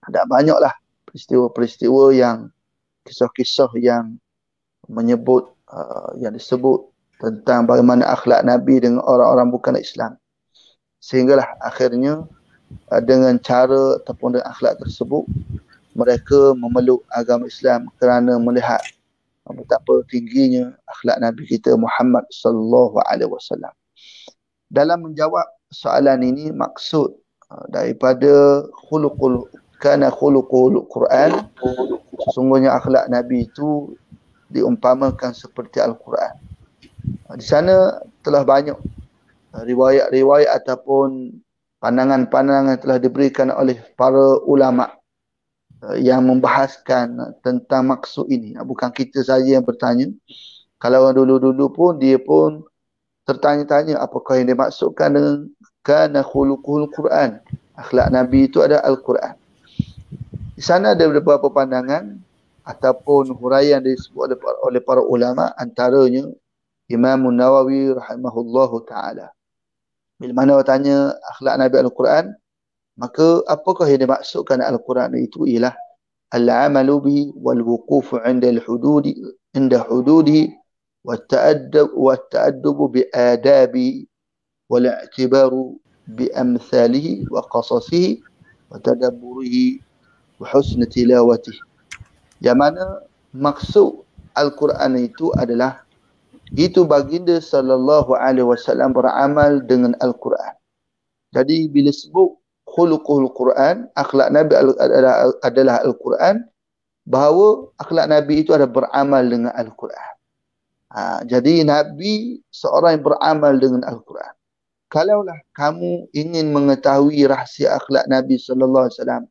Ada banyaklah peristiwa-peristiwa yang kisah-kisah yang menyebut yang disebut tentang bagaimana akhlak Nabi dengan orang-orang bukan Islam. Sehinggalah akhirnya dengan cara ataupun dengan akhlak tersebut mereka memeluk agama Islam kerana melihat betapa tingginya akhlak Nabi kita Muhammad sallallahu alaihi wasallam. Dalam menjawab soalan ini, maksud daripada khuluqul Quran, sesungguhnya akhlak Nabi itu diumpamakan seperti Al-Quran. Di sana telah banyak riwayat-riwayat ataupun pandangan-pandangan telah diberikan oleh para ulama yang membahaskan tentang maksud ini. Bukan kita saja yang bertanya. Kalau dulu-dulu pun dia pun tertanya-tanya apakah yang dimaksudkan dengan kana khuluqul Quran. Akhlak Nabi itu ada Al-Quran. Di sana ada beberapa pandangan ataupun huraian disebut oleh para ulama, antaranya Imam Nawawi rahimahullahu taala. Bila mana tanya akhlak Nabi Al-Quran, maka apakah yang dimaksudkan Al-Quran itu ialah al-amalu bihi wal wuqufu 'inda al-hududi wa at-ta'addub bi adabi wal i'tibaru bi amthalihi wa qasasihi wa tadabburihi wa husn tilawatihi. Yang mana maksud Al-Quran itu adalah itu baginda sallallahu alaihi wasallam beramal dengan Al-Quran. Jadi bila sebut khuluqul Quran, akhlak Nabi adalah Al-Quran, bahawa akhlak Nabi itu ada beramal dengan Al-Quran. Jadi Nabi seorang yang beramal dengan Al-Quran. Kalaulah kamu ingin mengetahui rahsia akhlak Nabi sallallahu alaihi wasallam,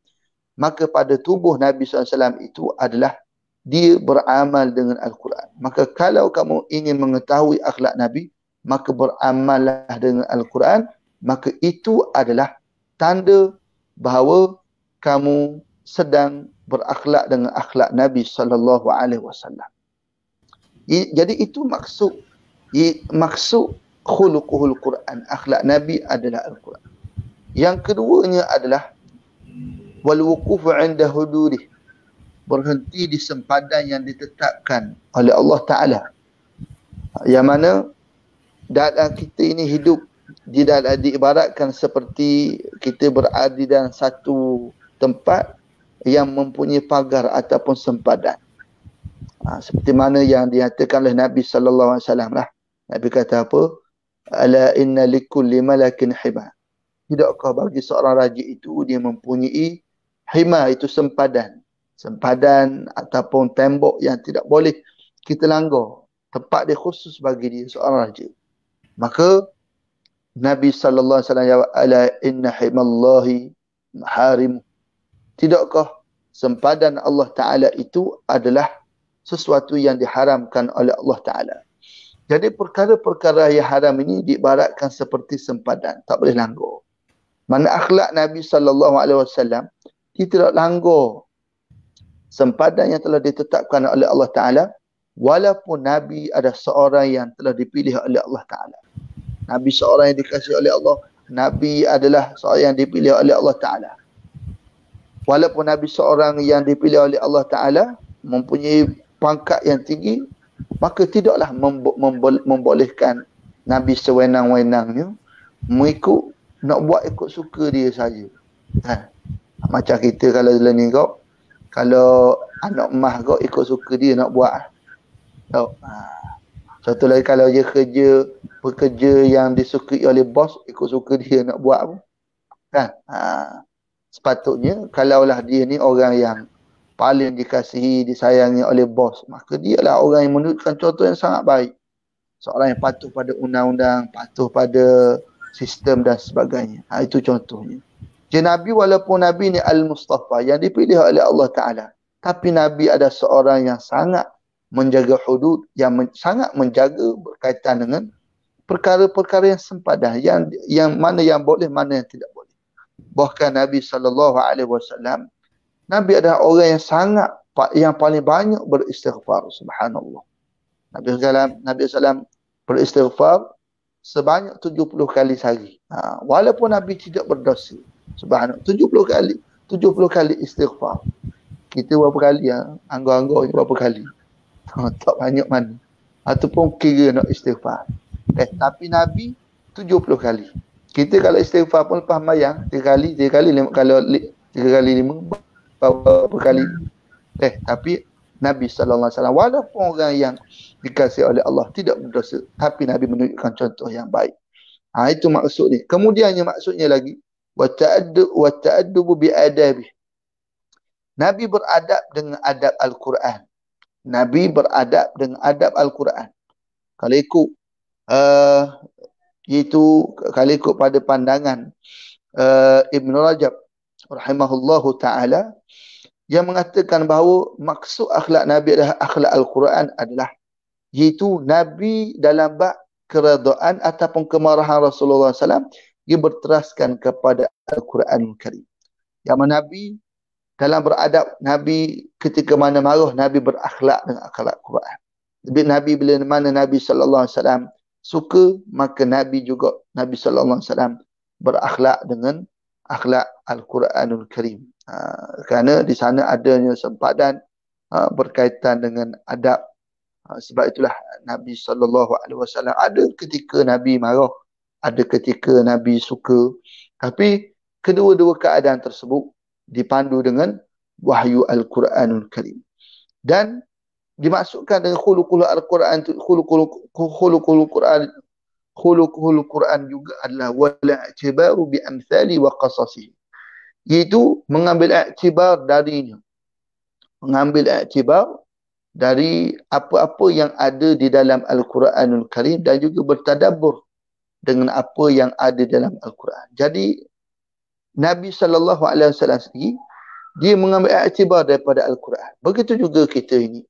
maka pada tubuh Nabi sallallahu alaihi wasallam itu adalah dia beramal dengan Al-Quran. Maka kalau kamu ingin mengetahui akhlak Nabi, maka beramallah dengan Al-Quran, maka itu adalah tanda bahawa kamu sedang berakhlak dengan akhlak Nabi sallallahu alaihi wasallam. Jadi itu maksud khuluquhul Quran, akhlak Nabi adalah Al-Quran. Yang keduanya adalah wal wuqufu 'inda hududih, berhenti di sempadan yang ditetapkan oleh Allah Taala. Yang mana dalam kita ini hidup diibaratkan seperti kita berada di dalam satu tempat yang mempunyai pagar ataupun sempadan. Seperti mana yang dinyatakan oleh Nabi sallallahu alaihi wasallam lah. Nabi kata apa? Ala inna likulli malakin hima. Tidakkah bagi seorang raja itu dia mempunyai hima, itu sempadan. Sempadan ataupun tembok yang tidak boleh kita langgar. Tempat dia khusus bagi dia seorang raja. Maka Nabi sallallahu alaihi wasallam jawab, ala inna himallahi maharim. Tidakkah sempadan Allah Taala itu adalah sesuatu yang diharamkan oleh Allah Taala. Jadi perkara-perkara yang haram ini diibaratkan seperti sempadan, tak boleh langgar. Mana akhlak Nabi sallallahu alaihi wasallam, dia tidak langgar sempadan yang telah ditetapkan oleh Allah Taala, walaupun Nabi ada seorang yang telah dipilih oleh Allah Taala. Nabi seorang yang dikasihi oleh Allah, Nabi adalah seorang yang dipilih oleh Allah Taala. Walaupun Nabi seorang yang dipilih oleh Allah Taala, mempunyai pangkat yang tinggi, maka tidaklah membolehkan Nabi sewenang-wenangnya nak buat ikut suka dia saja. Macam kita kalau ni kau, kalau anak emah kau ikut suka dia nak buat. Satu lagi kalau dia bekerja yang disukai oleh bos, ikut suka dia nak buat apa. Kan? Sepatutnya kalaulah dia ni orang yang paling dikasihi, disayangi oleh bos, maka dialah orang yang menunjukkan contoh yang sangat baik. Seorang yang patuh pada undang-undang, patuh pada sistem dan sebagainya. Itu contohnya. Jadi Nabi, walaupun Nabi ni Al-Mustafa, yang dipilih oleh Allah Ta'ala, tapi Nabi ada seorang yang sangat menjaga hudud, yang sangat menjaga berkaitan dengan perkara-perkara yang sempadan, yang mana yang boleh, mana yang tidak boleh. Bahkan Nabi SAW, Nabi adalah orang yang paling banyak beristighfar. Subhanallah. Nabi SAW beristighfar sebanyak 70 kali sehari. Walaupun Nabi tidak berdosa. Subhanallah. 70 kali istighfar. Kita berapa kali? Anggur-anggur berapa kali? Tak banyak mana. Ataupun kira nak istighfar. Tapi Nabi 70 kali. Kita kalau istighfar pun lepas mayang 3 kali 5 berapa kali. Tapi Nabi SAW, walaupun orang yang dikasihi oleh Allah tidak berdosa, tapi Nabi menunjukkan contoh yang baik. Itu maksud ni. Kemudiannya maksudnya lagi, wa ta'addubu bi adabi. Nabi beradab dengan adab Al-Quran. Nabi beradab dengan adab Al-Quran. Kalau ikut kalau ikut pada pandangan Ibn Rajab rahimahullahu ta'ala, yang mengatakan bahawa maksud akhlak Nabi adalah akhlak Al-Quran adalah iaitu Nabi dalam bab keredaan ataupun kemarahan Rasulullah SAW, dia berteraskan kepada Al-Quranul Karim. Yang mana Nabi dalam beradab, Nabi ketika mana marah, Nabi berakhlak dengan akhlak Quran. Nabi bila mana Nabi SAW suka, maka Nabi SAW berakhlak dengan akhlak Al-Quranul Karim. Kerana di sana adanya sempadan berkaitan dengan adab. Sebab itulah Nabi SAW ada ketika Nabi marah, ada ketika Nabi suka. Tapi kedua-dua keadaan tersebut dipandu dengan wahyu Al-Quranul Karim. Dan dimaksudkan dengan khuluqul Al-Quran, khuluqul Quran juga adalah wala i'tibaru bi amthali wa qasasi. Iaitu mengambil iktibar darinya. Mengambil iktibar dari apa-apa yang ada di dalam Al-Quranul Karim dan juga bertadabbur dengan apa yang ada dalam Al-Quran. Jadi Nabi SAW sendiri, dia mengambil iktibar daripada Al-Quran. Begitu juga kita ini.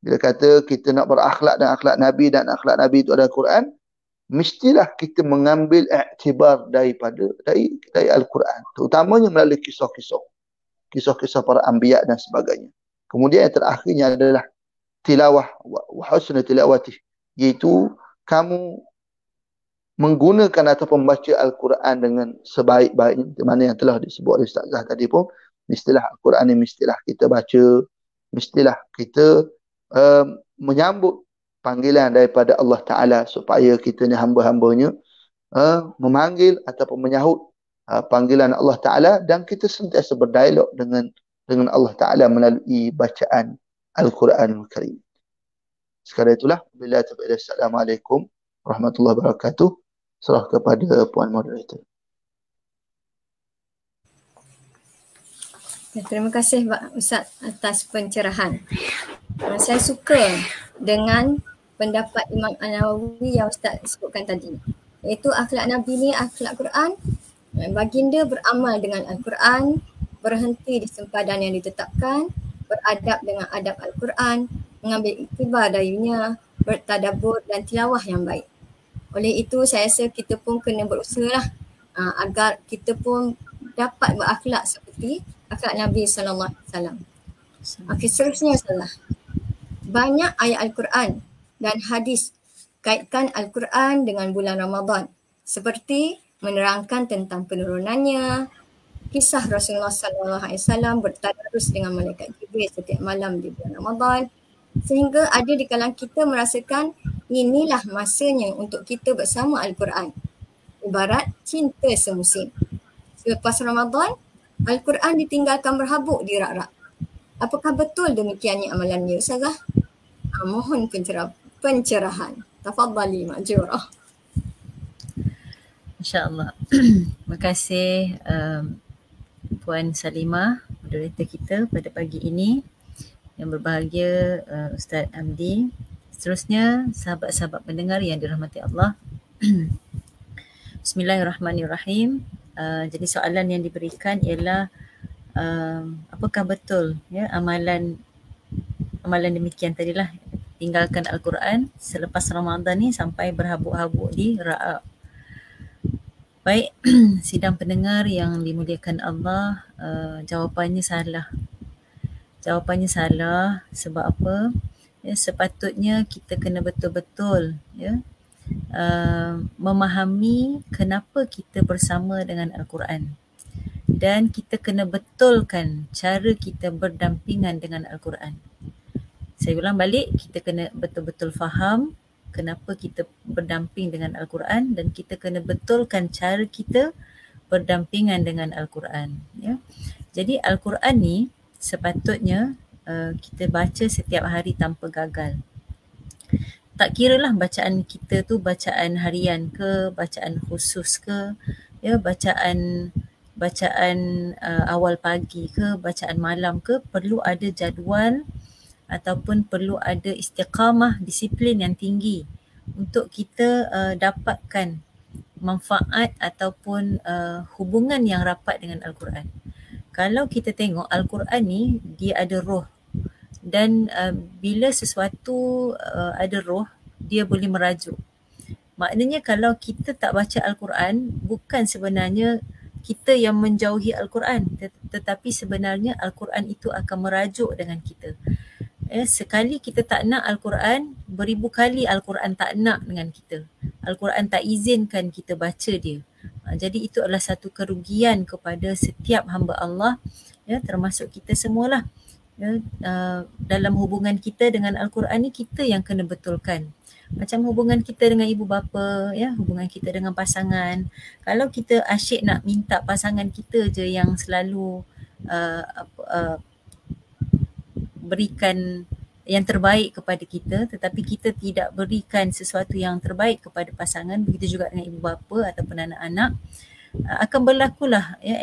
Bila kata kita nak berakhlak dan akhlak Nabi dan akhlak Nabi itu adalah Quran, mestilah kita mengambil iktibar daripada dari Al-Quran, terutamanya melalui kisah-kisah para anbiya dan sebagainya. Kemudian yang terakhirnya adalah tilawah wa husnul tilawati, iaitu kamu menggunakan ataupun membaca Al-Quran dengan sebaik-baiknya, di mana yang telah disebut oleh Ustazah tadi pun, mestilah Al-Quran ini mestilah kita baca, mestilah kita menyambut panggilan daripada Allah Ta'ala, supaya kita ni hamba-hambanya memanggil ataupun menyahut panggilan Allah Ta'ala, dan kita sentiasa berdialog dengan Allah Ta'ala melalui bacaan Al-Quranul Karim. Sekadar itulah. Bila taufiq, assalamualaikum warahmatullahi wabarakatuh. Serah kepada Puan Moderator. Terima kasih Pak Ustaz atas pencerahan. Saya suka dengan pendapat Imam An-Nawawi yang Ustaz sebutkan tadi, iaitu akhlak Nabi ni akhlak Quran. Baginda beramal dengan Al-Quran, berhenti di sempadan yang ditetapkan, beradab dengan adab Al-Quran, mengambil iktibar darinya, bertadabbur dan tilawah yang baik. Oleh itu saya rasa kita pun kena berusahalah agar kita pun dapat berakhlak seperti akhlak Nabi SAW. Okey, seterusnya salah. Banyak ayat Al-Quran dan hadis kaitkan Al-Quran dengan bulan Ramadan, seperti menerangkan tentang penurunannya, kisah Rasulullah SAW bertadarus dengan malaikat Jibril setiap malam di bulan Ramadan, sehingga ada di kalangan kita merasakan inilah masanya untuk kita bersama Al-Quran. Ibarat cinta semusim. Selepas Ramadan, Al-Quran ditinggalkan berhabuk di rak-rak. Apakah betul demikiannya amalannya, Ustazah? Mohon pencerahan. Tafadhali Ma'jurah. InsyaAllah. Terima kasih Puan Salimah, moderator kita pada pagi ini. Yang berbahagia Ustaz Hamdi. Seterusnya, sahabat-sahabat pendengar yang dirahmati Allah. Bismillahirrahmanirrahim. Jadi soalan yang diberikan ialah apakah betul ya amalan demikian tadilah, tinggalkan Al-Quran selepas Ramadan ni sampai berhabuk-habuk di Ra'a. Baik, sidang pendengar yang dimuliakan Allah, jawapannya salah. Jawapannya salah sebab apa? Ya, sepatutnya kita kena betul-betul ya memahami kenapa kita bersama dengan Al-Quran, dan kita kena betulkan cara kita berdampingan dengan Al-Quran. Saya ulang balik, kita kena betul-betul faham kenapa kita berdamping dengan Al-Quran, dan kita kena betulkan cara kita berdampingan dengan Al-Quran ya. Jadi Al-Quran ni sepatutnya kita baca setiap hari tanpa gagal. Tak kiralah bacaan kita tu bacaan harian ke, bacaan khusus ke, ya, bacaan awal pagi ke, bacaan malam ke, perlu ada jadual ataupun perlu ada istiqamah, disiplin yang tinggi untuk kita dapatkan manfaat ataupun hubungan yang rapat dengan Al-Quran. Kalau kita tengok Al-Quran ni dia ada roh, dan bila sesuatu ada roh, dia boleh merajuk. Maknanya kalau kita tak baca Al-Quran, bukan sebenarnya kita yang menjauhi Al-Quran, tetapi sebenarnya Al-Quran itu akan merajuk dengan kita. Sekali kita tak nak Al-Quran, beribu kali Al-Quran tak nak dengan kita. Al-Quran tak izinkan kita baca dia. Jadi itu adalah satu kerugian kepada setiap hamba Allah, ya, termasuk kita semualah. Ya, dalam hubungan kita dengan Al-Quran ni kita yang kena betulkan. Macam hubungan kita dengan ibu bapa, ya, hubungan kita dengan pasangan. Kalau kita asyik nak minta pasangan kita je yang selalu berikan yang terbaik kepada kita, tetapi kita tidak berikan sesuatu yang terbaik kepada pasangan, begitu juga dengan ibu bapa ataupun anak-anak, akan berlakulah ya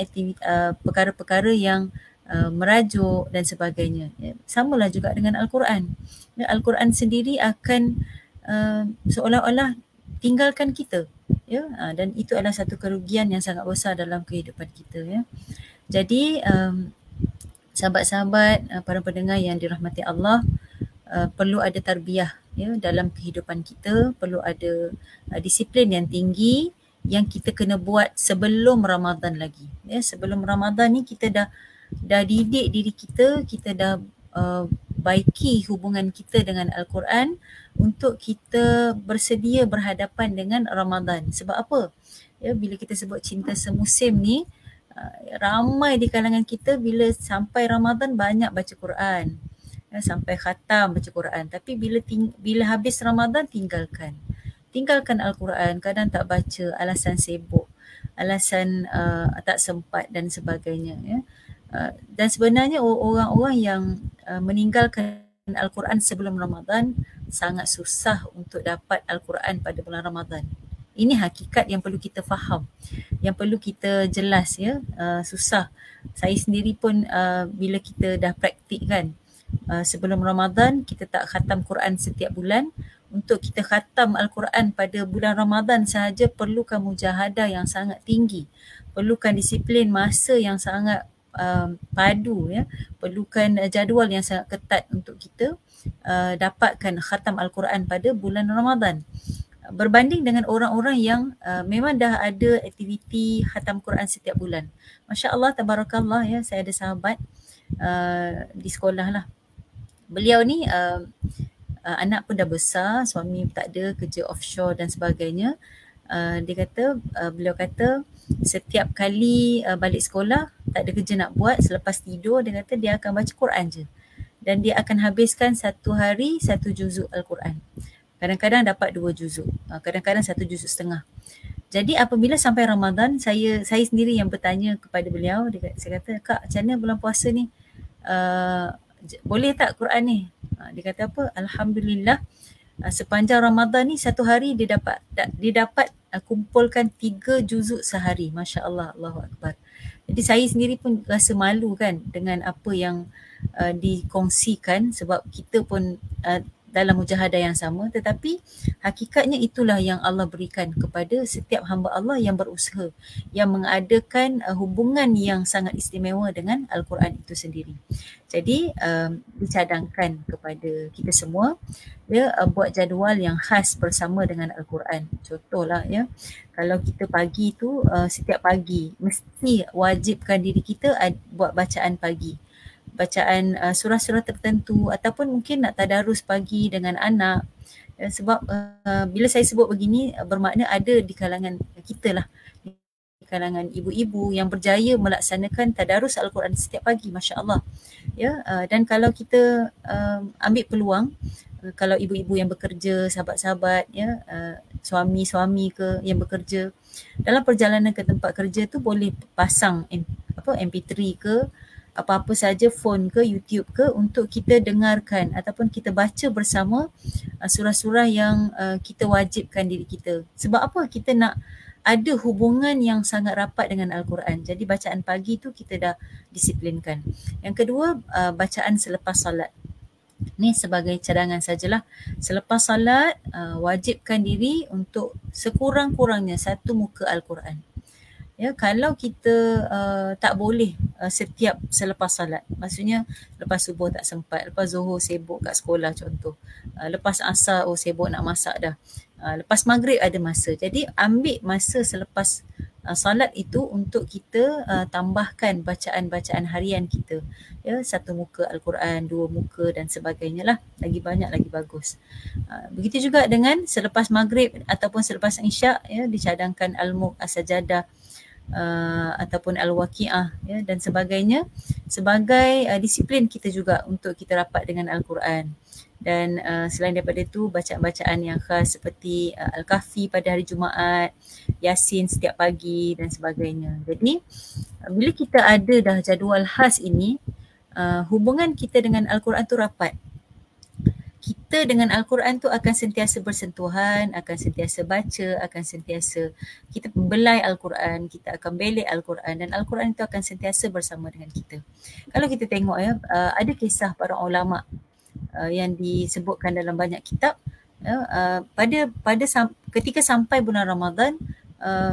perkara-perkara yang merajuk dan sebagainya. Ya, samalah juga dengan Al-Quran. Ya, Al-Quran sendiri akan seolah-olah tinggalkan kita. Ya, dan itu adalah satu kerugian yang sangat besar dalam kehidupan kita. Ya. Jadi sahabat-sahabat, para pendengar yang dirahmati Allah, perlu ada tarbiyah ya dalam kehidupan kita, perlu ada disiplin yang tinggi yang kita kena buat sebelum Ramadan lagi. Ya, sebelum Ramadan ni kita dah didik diri kita, kita dah baiki hubungan kita dengan Al-Quran untuk kita bersedia berhadapan dengan Ramadan. Sebab apa? Ya, bila kita sebut cinta semusim ni, ramai di kalangan kita bila sampai Ramadan banyak baca Quran. Ya, sampai khatam baca Quran. Tapi bila habis Ramadan tinggalkan Al-Quran, kadang tak baca, alasan sibuk, alasan tak sempat dan sebagainya ya. Dan sebenarnya orang-orang yang meninggalkan Al-Quran sebelum Ramadan sangat susah untuk dapat Al-Quran pada bulan Ramadan. Ini hakikat yang perlu kita faham, yang perlu kita jelas ya. Susah. Saya sendiri pun bila kita dah praktik kan, sebelum Ramadan kita tak khatam Quran setiap bulan. Untuk kita khatam Al-Quran pada bulan Ramadan sahaja perlukan mujahadah yang sangat tinggi, perlukan disiplin masa yang sangat padu ya, perlukan jadual yang sangat ketat untuk kita dapatkan khatam Al-Quran pada bulan Ramadan. Berbanding dengan orang-orang yang memang dah ada aktiviti khatam Quran setiap bulan. Masya Allah, tabarakallah ya, saya ada sahabat di sekolah lah. Beliau ni anak pun dah besar, suami tak ada, kerja offshore dan sebagainya. Dia kata, beliau kata setiap kali balik sekolah tak ada kerja nak buat, selepas tidur dia kata dia akan baca Quran je. Dan dia akan habiskan satu hari 1 juzuk Al-Quran. Kadang-kadang dapat 2 juzuk, kadang-kadang 1 juzuk setengah. Jadi apabila sampai Ramadan, saya sendiri yang bertanya kepada beliau, saya kata, Kak, macam mana bulan puasa ni? Boleh tak Quran ni? Dia kata apa? Alhamdulillah, sepanjang Ramadan ni satu hari dia dapat kumpulkan 3 juzuk sehari. Masya Allah, Allahu Akbar. Jadi saya sendiri pun rasa malu kan dengan apa yang dikongsikan, sebab kita pun dalam mujahadah yang sama, tetapi hakikatnya itulah yang Allah berikan kepada setiap hamba Allah yang berusaha, yang mengadakan hubungan yang sangat istimewa dengan Al-Quran itu sendiri. Jadi dicadangkan kepada kita semua ya, buat jadual yang khas bersama dengan Al-Quran. Contohlah ya, kalau kita pagi tu setiap pagi mesti wajibkan diri kita buat bacaan pagi, bacaan surah-surah tertentu, ataupun mungkin nak tadarus pagi dengan anak. Sebab bila saya sebut begini, bermakna ada di kalangan kita lah, di kalangan ibu-ibu yang berjaya melaksanakan tadarus Al-Quran setiap pagi, Masya Allah ya. Dan kalau kita ambil peluang, kalau ibu-ibu yang bekerja, sahabat-sahabat ya, suami-suami ke yang bekerja, dalam perjalanan ke tempat kerja tu boleh pasang MP3 ke apa-apa saja, phone ke, YouTube ke, untuk kita dengarkan ataupun kita baca bersama surah-surah yang kita wajibkan diri kita. Sebab apa? Kita nak ada hubungan yang sangat rapat dengan Al-Quran. Jadi bacaan pagi tu kita dah disiplinkan. Yang kedua, bacaan selepas salat. Ni sebagai cadangan sajalah. Selepas salat, wajibkan diri untuk sekurang-kurangnya 1 muka Al-Quran. Ya, kalau kita tak boleh setiap selepas salat, maksudnya lepas subuh tak sempat, lepas zuhur sibuk kat sekolah contoh, lepas asar sibuk nak masak dah, lepas maghrib ada masa. Jadi ambil masa selepas salat itu untuk kita tambahkan bacaan-bacaan harian kita. Ya, 1 muka Al-Quran, 2 muka dan sebagainya lah. Lagi banyak lagi bagus. Begitu juga dengan selepas maghrib ataupun selepas isyak ya, dicadangkan Al-Mulk, As-Sajadah, ataupun Al-Waqi'ah ya, dan sebagainya, sebagai disiplin kita juga untuk kita rapat dengan Al-Quran. Dan selain daripada itu, bacaan-bacaan yang khas seperti Al-Kahfi pada hari Jumaat, Yasin setiap pagi dan sebagainya. Jadi bila kita ada dah jadual khas ini, hubungan kita dengan Al-Quran tu rapat. Kita dengan Al-Quran tu akan sentiasa bersentuhan, akan sentiasa baca, akan sentiasa kita membelai Al-Quran, kita akan belik Al-Quran, dan Al-Quran itu akan sentiasa bersama dengan kita. Kalau kita tengok ya, ada kisah para ulama yang disebutkan dalam banyak kitab ya, ketika sampai bulan Ramadan,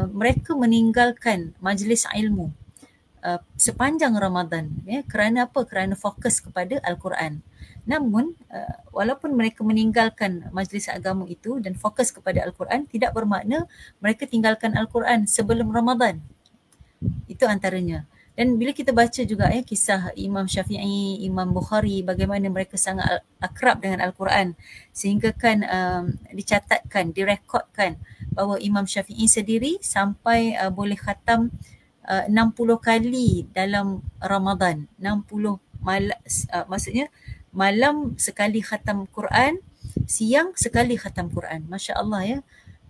mereka meninggalkan majlis ilmu. sepanjang Ramadan. Ya, kerana apa? Kerana fokus kepada Al-Quran. Namun walaupun mereka meninggalkan majlis agama itu dan fokus kepada Al-Quran, tidak bermakna mereka tinggalkan Al-Quran sebelum Ramadan. Itu antaranya. Dan bila kita baca juga kisah Imam Syafi'i, Imam Bukhari, bagaimana mereka sangat akrab dengan Al-Quran, sehingga kan dicatatkan, direkodkan bahawa Imam Syafi'i sendiri sampai boleh khatam 60 kali dalam Ramadan. 60 maksudnya malam sekali khatam Quran, siang sekali khatam Quran. Masya Allah ya.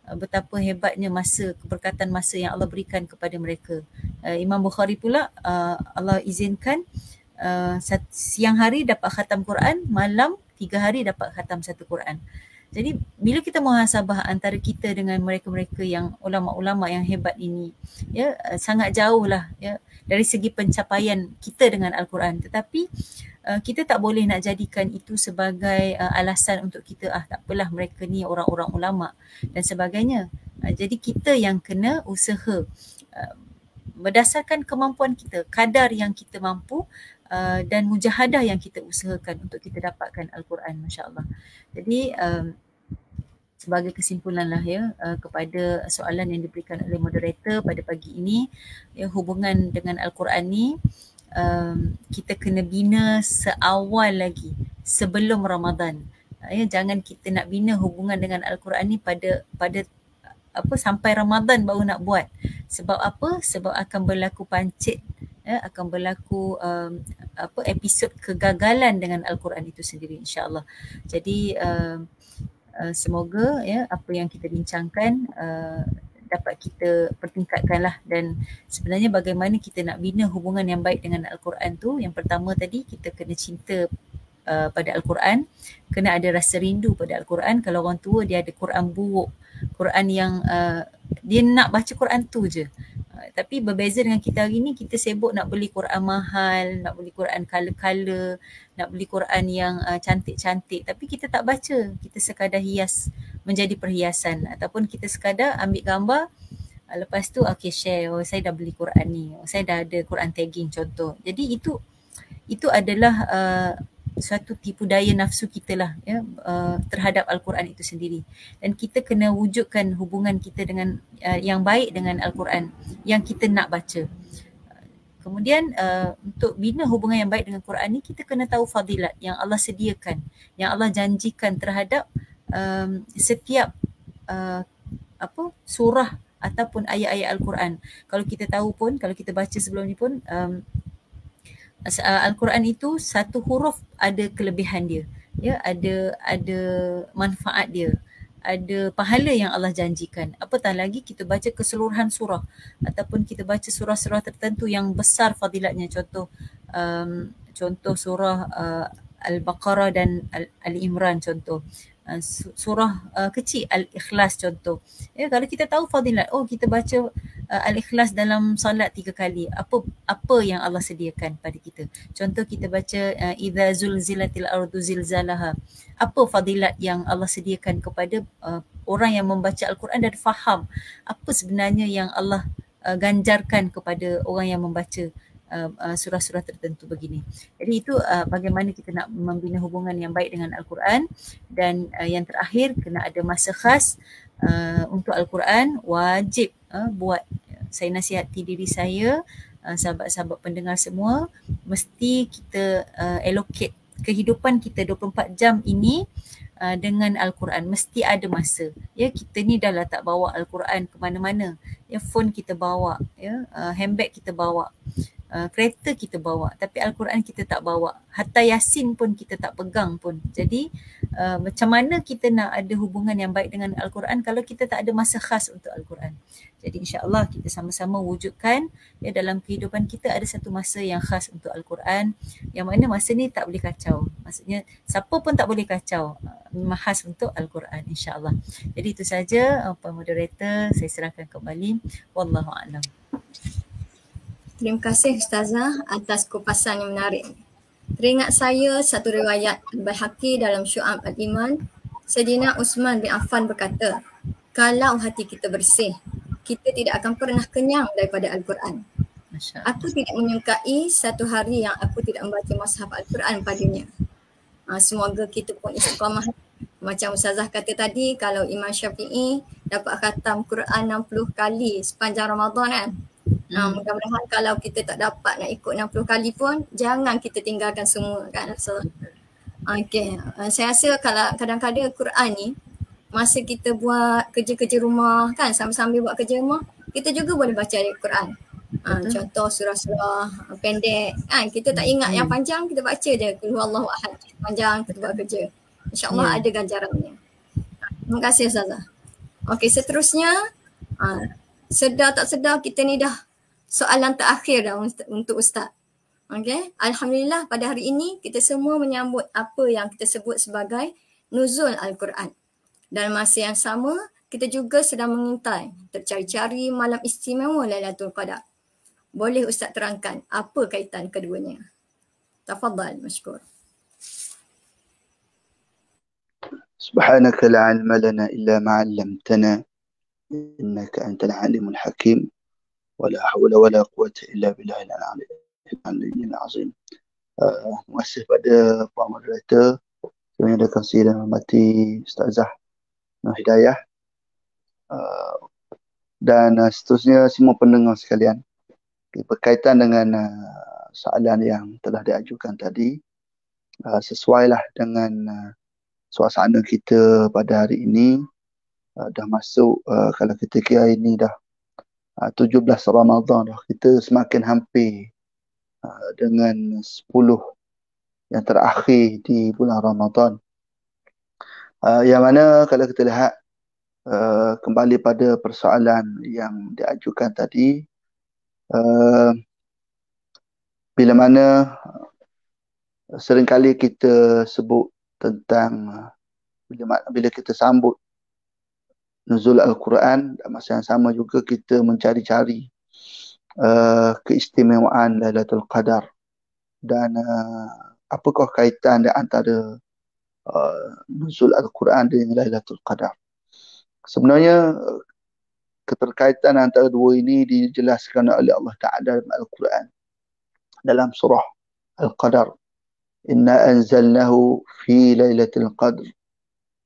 Betapa hebatnya masa, keberkatan masa yang Allah berikan kepada mereka. Imam Bukhari pula Allah izinkan siang hari dapat khatam Quran, malam 3 hari dapat khatam satu Quran. Jadi bila kita muhasabah antara kita dengan mereka-mereka yang ulama-ulama yang hebat ini, ya, sangat jauh lah ya dari segi pencapaian kita dengan Al-Quran. Tetapi kita tak boleh nak jadikan itu sebagai alasan untuk kita tak apalah mereka ni orang-orang ulama dan sebagainya. Jadi kita yang kena usaha berdasarkan kemampuan kita, kadar yang kita mampu dan mujahadah yang kita usahakan untuk kita dapatkan Al-Quran, masya-Allah. Jadi sebagai kesimpulan lah ya kepada soalan yang diberikan oleh moderator pada pagi ini, ya, hubungan dengan Al-Quran ni kita kena bina seawal lagi sebelum Ramadan. Ya, jangan kita nak bina hubungan dengan Al-Quran ni pada sampai Ramadan baru nak buat. Sebab apa? Sebab akan berlaku pancit, ya, akan berlaku episod kegagalan dengan Al-Quran itu sendiri, insya-Allah. Jadi semoga ya apa yang kita bincangkan dapat kita pertingkatkanlah. Dan sebenarnya bagaimana kita nak bina hubungan yang baik dengan Al-Quran tu, yang pertama tadi kita kena cinta pada Al-Quran, kena ada rasa rindu pada Al-Quran. Kalau orang tua dia ada Quran buruk, Quran yang dia nak baca Quran tu je. Tapi berbeza dengan kita hari ni, kita sibuk nak beli Quran mahal, nak beli Quran color-color, nak beli Quran yang cantik-cantik, tapi kita tak baca. Kita sekadar hias, menjadi perhiasan, ataupun kita sekadar ambil gambar, lepas tu okay share, oh saya dah beli Quran ni, oh, saya dah ada Quran tagging contoh. Jadi itu adalah suatu tipu daya nafsu kita lah ya, terhadap Al-Quran itu sendiri. Dan kita kena wujudkan hubungan kita dengan yang baik dengan Al-Quran yang kita nak baca. Kemudian untuk bina hubungan yang baik dengan Quran ni, kita kena tahu fadilat yang Allah sediakan, yang Allah janjikan terhadap setiap surah ataupun ayat-ayat Al-Quran. Kalau kita tahu pun, kalau kita baca sebelum ni pun, Al-Quran itu satu huruf ada kelebihan dia, ya, ada manfaat dia, ada pahala yang Allah janjikan. Apatah lagi kita baca keseluruhan surah ataupun kita baca surah-surah tertentu yang besar fadilatnya, contoh surah Al-Baqarah dan Ali Imran contoh. Surah kecil Al-Ikhlas contoh. Ya, kalau kita tahu fadilat, oh kita baca Al-Ikhlas dalam salat 3 kali, apa yang Allah sediakan pada kita. Contoh kita baca idza zulzilatil ardu zilzalaha. Apa fadilat yang Allah sediakan kepada orang yang membaca Al-Quran dan faham apa sebenarnya yang Allah ganjarkan kepada orang yang membaca surah-surah tertentu begini. Jadi itu bagaimana kita nak membina hubungan yang baik dengan Al-Quran. Dan yang terakhir, kena ada masa khas untuk Al-Quran. Wajib buat, saya nasihati diri saya, sahabat-sahabat pendengar semua, mesti kita allocate kehidupan kita 24 jam ini dengan Al-Quran. Mesti ada masa. Ya, kita ni dah lah tak bawa Al-Quran ke mana-mana. Ya, phone kita bawa, ya, handbag kita bawa, kereta kita bawa, tapi Al-Quran kita tak bawa. Hatta Yasin pun kita tak pegang pun. Jadi macam mana kita nak ada hubungan yang baik dengan Al-Quran kalau kita tak ada masa khas untuk Al-Quran. Jadi insya-Allah kita sama-sama wujudkan, ya, dalam kehidupan kita ada satu masa yang khas untuk Al-Quran, yang mana masa ni tak boleh kacau. Maksudnya siapa pun tak boleh kacau, memang khas untuk Al-Quran, insya-Allah. Jadi itu saja Pak Moderator, saya serahkan kembali. Wallahu a'lam. Terima kasih Ustazah atas kupasan yang menarik. Teringat saya satu riwayat Al-Baihaqi dalam Syu'ab Al-Iman. Sayyidina Uthman bin Affan berkata, kalau hati kita bersih, kita tidak akan pernah kenyang daripada Al-Quran. Masya Allah. Aku tidak menyukai satu hari yang aku tidak membaca mushaf Al-Quran padanya. Semoga kita pun istiqamah. Macam Ustazah kata tadi, kalau Imam Syafi'i dapat khatam Quran 60 kali sepanjang Ramadan kan. Mudah-mudahan kalau kita tak dapat nak ikut 60 kali pun, jangan kita tinggalkan semua kan. So, okay. Saya rasa kalau kadang-kadang Quran ni, masa kita buat kerja-kerja rumah kan, sambil-sambil buat kerja rumah, kita juga boleh baca ayat Quran. Contoh surah-surah pendek kan, kita tak ingat yang panjang, kita baca je Qul huwallahu ahad panjang, kita buat kerja, InsyaAllah ada ganjarannya. Terima kasih Ustazah. Okey, seterusnya sedar tak sedar kita ni dah soalan terakhir dah untuk Ustaz. Okey, Alhamdulillah pada hari ini kita semua menyambut apa yang kita sebut sebagai nuzul Al-Quran. Dalam masa yang sama kita juga sedang mengintai tercari-cari malam istimewa Lailatul Qadar. Boleh Ustaz terangkan apa kaitan keduanya? Tafadhal, mashkur. سبحانك لا علم لنا إلا ما علمتنا إنك أنت العليم الحكيم ولا حول ولا قوة إلا بالله العلي العظيم. Terima kasih pada Puan Moderator yang ada kasih dan hormati Ustazah Nur Hidayah dan seterusnya semua pendengar sekalian. Berkaitan dengan soalan yang telah diajukan tadi, sesuailah dengan suasana kita pada hari ini. Dah masuk, kalau kita kira ini dah 17 Ramadan dah, kita semakin hampir dengan 10 yang terakhir di bulan Ramadan. Yang mana kalau kita lihat kembali pada persoalan yang diajukan tadi, bila mana seringkali kita sebut tentang bila kita sambut nuzul Al-Quran, dan masa yang sama juga kita mencari-cari keistimewaan Lailatul Qadar dan apakah kaitan di antara nuzul Al-Quran dengan Lailatul Qadar. Sebenarnya keterkaitan antara dua ini dijelaskan oleh Allah Ta'ala dalam Al-Quran dalam surah Al-Qadar. Inna anzalnahu fi Lailatul Qadr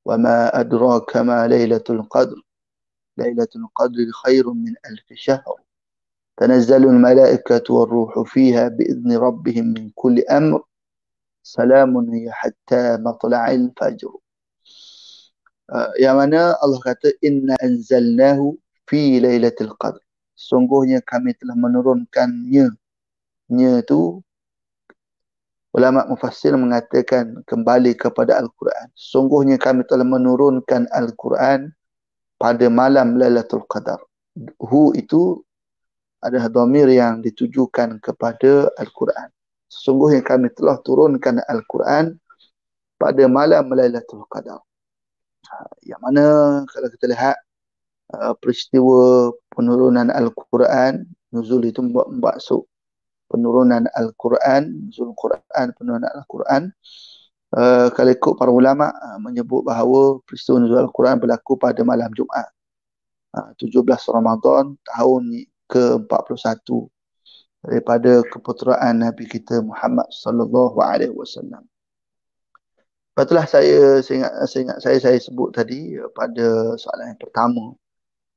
wa ma adraka ma Lailatul Qadr. Lailatul Qadr khairun min alf syahr. تنزل الملائكة والروح فيها بإذن ربهم من كل أمر سلام هي حتى مطلع الفجر. Yang mana Allah kata inna anzalnahu fi Lailatul Qadr. Sungguhnya kami telah menurunkannya. Nya tu ulama mufassir mengatakan kembali kepada Al-Quran. Sungguhnya kami telah menurunkan Al-Quran pada malam Lailatul Qadar. Hu itu adalah dhamir yang ditujukan kepada Al-Quran. Sesungguhnya kami telah turunkan Al-Quran pada malam Lailatul Qadar. Yang mana kalau kita lihat peristiwa penurunan Al-Quran, nuzul itu maksud penurunan Al-Quran, nuzul Quran, penurunan Al-Quran. Kalau ikut para ulama menyebut bahawa peristiwa nuzul Al-Quran berlaku pada malam Jumaat 17 Ramadan tahun ke-41 daripada keputeraan Nabi kita Muhammad sallallahu alaihi wasallam. Itulah saya ingat saya sebut tadi pada soalan yang pertama,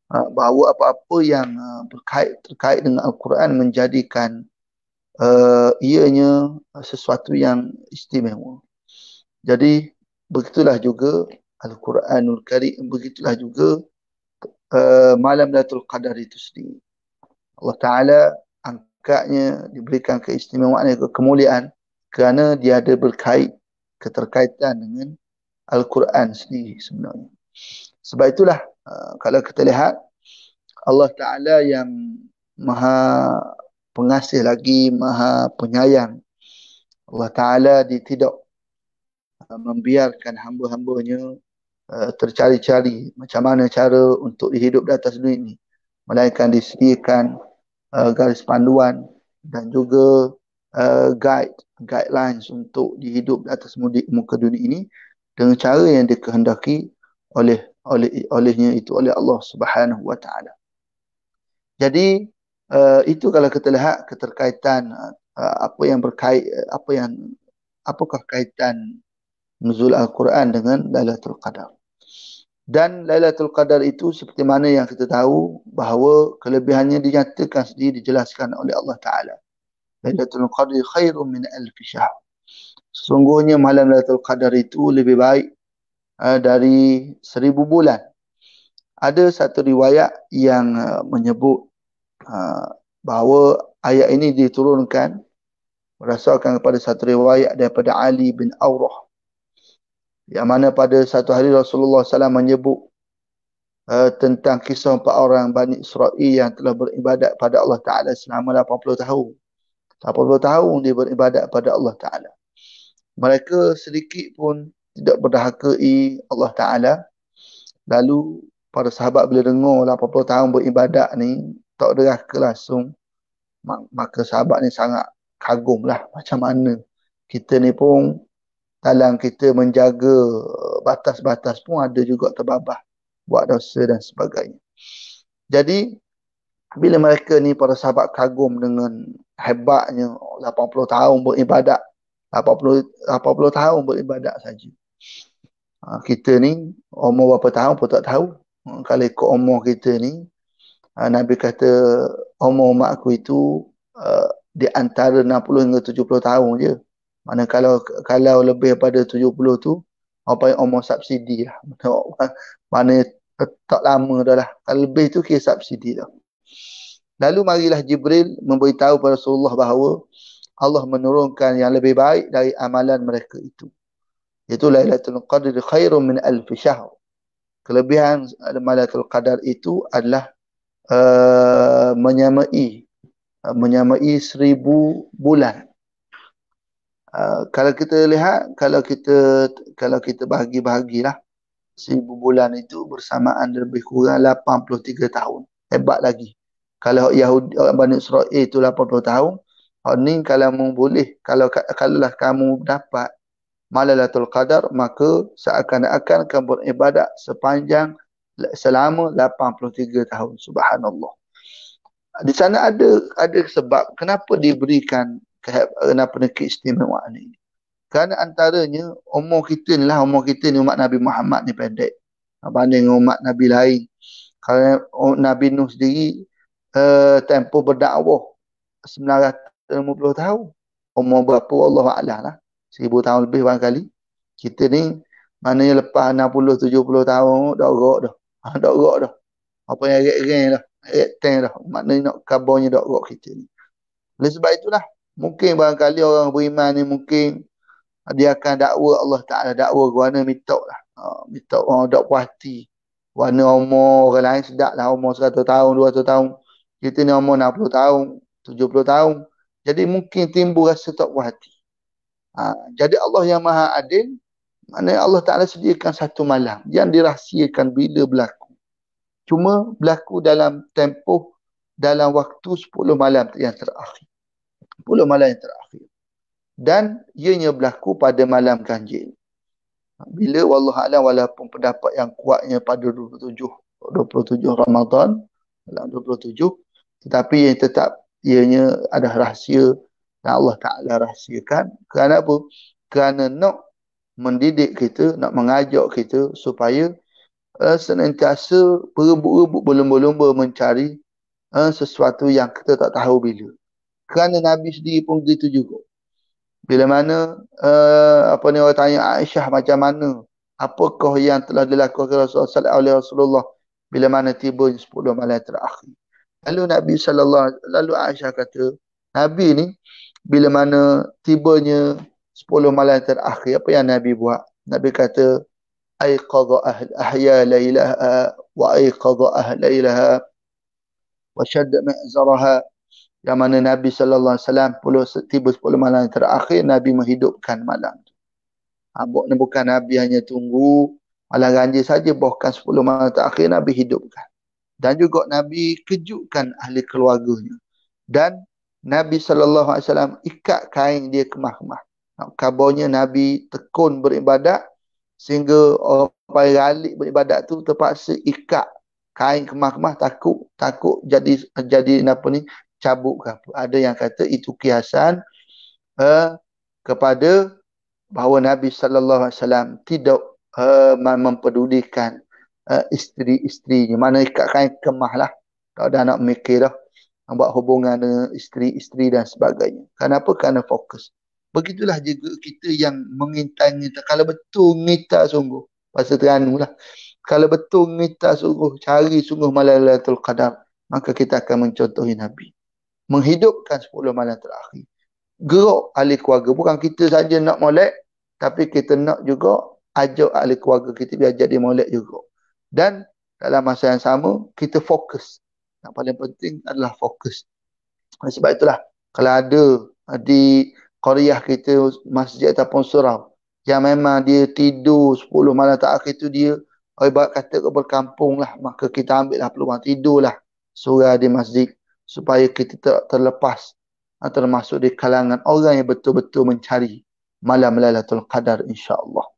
bahawa apa-apa yang terkait dengan Al-Quran menjadikan ianya sesuatu yang istimewa. Jadi begitulah juga Al-Quranul Karim, begitulah juga malam Lailatul Qadar itu sendiri. Allah Ta'ala angkatnya, diberikan keistimewaan, kemuliaan kerana dia ada keterkaitan dengan Al-Quran sendiri sebenarnya. Sebab itulah kalau kita lihat Allah Ta'ala yang maha pengasih lagi maha penyayang. Allah Ta'ala dia tidak membiarkan hamba-hambanya tercari-cari macam mana cara untuk hidup di atas dunia ini. Melainkan disediakan garis panduan dan juga guidelines untuk dihidup di atas muka dunia ini dengan cara yang dikehendaki olehnya itu oleh Allah Subhanahu wa Ta'ala. Jadi Itu kalau kita lihat keterkaitan apa yang berkait apakah kaitan nuzul Al-Quran dengan Lailatul Qadar. Dan Lailatul Qadar itu seperti mana yang kita tahu bahawa kelebihannya dinyatakan sendiri, dijelaskan oleh Allah Ta'ala. Lailatul Qadar khairun min alfi syahr. Sesungguhnya malam Lailatul Qadar itu lebih baik dari 1000 bulan. Ada satu riwayat yang menyebut bahawa ayat ini diturunkan berdasarkan kepada satu riwayat daripada Ali bin Awrah, yang mana pada satu hari Rasulullah SAW menyebut tentang kisah 4 orang Bani Israel yang telah beribadat pada Allah Ta'ala selama 80 tahun. 80 tahun dia beribadat pada Allah Ta'ala. Mereka sedikit pun tidak berdahakai Allah Ta'ala. Lalu para sahabat bila dengar 80 tahun beribadat ni tak derhaka langsung, maka sahabat ni sangat kagum lah, macam mana kita ni pun dalam kita menjaga batas-batas pun ada juga terbabah, buat dosa dan sebagainya. Jadi bila mereka ni para sahabat kagum dengan hebatnya 80 tahun beribadat, 80 tahun beribadat saja. Kita ni umur berapa tahun pun tak tahu. Kalau ikut umur kita ni, Nabi kata umur umat aku itu di antara 60 hingga 70 tahun je. Mana kalau lebih daripada 70 tu, apa yang umur subsidi lah. Mana tak lama dah lah. Kalau lebih tu kira subsidi lah. Lalu marilah Jibril memberitahu kepada Rasulullah bahawa Allah menurunkan yang lebih baik dari amalan mereka itu. Iaitu Lailatul Qadr khairun min alfi syahr. Kelebihan Lailatul Qadar itu adalah menyamai 1000 bulan. Kalau kita lihat, kalau kita bahagi-bahagilah 1000 bulan itu bersamaan lebih kurang 83 tahun. Hebat lagi. Kalau Yahudi Bani Israel itu 80 tahun, ni kalau boleh, kalaulah kamu dapat Lailatul Qadar, maka seakan-akan kamu beribadat selama 83 tahun. Subhanallah. Di sana ada sebab kenapa diberikan kenapa keistimewaan ini. Kerana antaranya umur kita ni umat Nabi Muhammad ni pendek banding umat Nabi lain. Kalau Nabi Nuh sendiri tempoh berdakwah 950 tahun. Umur berapa Allah A'lam lah. 1000 tahun lebih barangkali. Kita ni maknanya lepas 60-70 tahun dah gerak dah. Dah gerak dah. Apa yang rek-rek dah. Rek-teng dah. Maknanya nak kabarnya dah gerak kita ni. Oleh sebab itulah, mungkin barangkali orang beriman ni mungkin dia akan dakwa Allah Ta'ala, dakwa kerana mitok lah. Mitok orang tak puas hati. Kerana umur orang lain sedap lah. Umur 100 tahun, 200 tahun. Kita ni umur 60 tahun, 70 tahun. Jadi mungkin timbul rasa tak puas hati. Jadi Allah yang Maha Adil, maknanya Allah Ta'ala sediakan satu malam yang dirahsiakan bila berlaku. Cuma berlaku dalam tempoh, dalam waktu 10 malam yang terakhir. 10 malam yang terakhir. Dan ianya berlaku pada malam ganjil. Bila wallahualam, walaupun pendapat yang kuatnya pada 27 Ramadan, dalam 27, tetapi yang tetap ianya ada rahsia dan Allah Ta'ala rahsiakan. Kerana apa? Kerana nak mendidik kita, nak mengajak kita supaya senantiasa berebut-rebut berlumba-lumba mencari sesuatu yang kita tak tahu bila. Kerana Nabi sendiri pun begitu juga. Bila mana orang tanya Aisyah macam mana, apakah yang telah dilakukan oleh Rasulullah bila mana tiba 10 malam terakhir. Lalu Aisyah kata, Nabi ni bila mana tibanya 10 malam terakhir, apa yang Nabi buat? Nabi kata, aiqadha ahya laylaha wa aiqadha ahlailaha wa shadda ma'zaraha. Yang mana Nabi SAW tiba 10 malam terakhir, Nabi menghidupkan malam. Bukan Nabi hanya tunggu malam ganjil saja, bahkan 10 malam terakhir Nabi hidupkan. Dan juga Nabi kejutkan ahli keluarganya. Dan Nabi SAW ikat kain dia kemah-kemah. Kabarnya Nabi tekun beribadat sehingga orang galik beribadat tu terpaksa ikat kain kemah-kemah takut jadi apa ni, cabuk ke apa. Ada yang kata itu kiasan kepada bahawa Nabi sallallahu alaihi wasallam tidak mempedulikan isteri-isterinya. Mana ikat kain kemah lah. Tak ada nak mikir dah. Buat hubungan dengan isteri-isteri dan sebagainya. Kenapa? Kerana fokus. Begitulah juga kita yang mengintai-ngintai. Kalau betul ngintai sungguh, pasal teranu lah. Kalau betul ngintai sungguh, cari sungguh malam Lailatul Qadar, maka kita akan mencontohi Nabi. Menghidupkan 10 malam terakhir. Gerak ahli keluarga. Bukan kita saja nak molek, tapi kita nak juga ajak ahli keluarga kita biar jadi molek juga. Dan dalam masa yang sama, kita fokus. Yang paling penting adalah fokus. Sebab itulah, kalau ada di Korea kita, masjid ataupun surau, yang memang dia tidur 10 malam terakhir itu dia, ibarat kata ke berkampung lah, maka kita ambil lah peluang, tidurlah surau di masjid, supaya kita terlepas, termasuk di kalangan orang yang betul-betul mencari malam Lailatul Qadar, insya-Allah.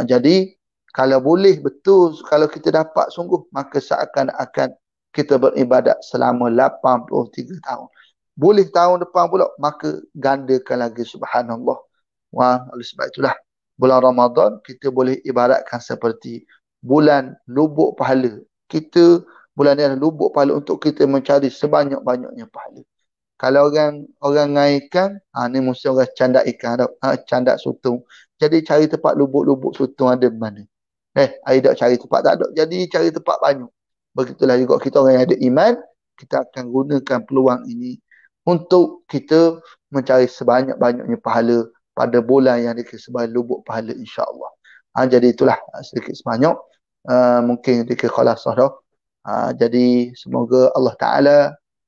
Jadi, kalau boleh betul, kalau kita dapat sungguh, maka seakan-akan kita beribadat selama 83 tahun. Boleh tahun depan pula, maka gandakan lagi, subhanallah. Oleh sebab itulah, bulan Ramadan kita boleh ibaratkan seperti bulan lubuk pahala. Bulan ni adalah lubuk pahala untuk kita mencari sebanyak-banyaknya pahala. Kalau orang ngaitkan, ni mesti orang candak ikan, candak sotong. Jadi cari tempat lubuk-lubuk sotong ada mana. Air tak cari tempat tak ada. Jadi cari tempat banyak. Begitulah juga kita orang yang ada iman, kita akan gunakan peluang ini untuk kita mencari sebanyak-banyaknya pahala pada bulan yang dikira sebagai lubuk pahala, insya-Allah. Jadi itulah sedikit sebanyak. Mungkin dikira khalasah dah. Jadi semoga Allah Ta'ala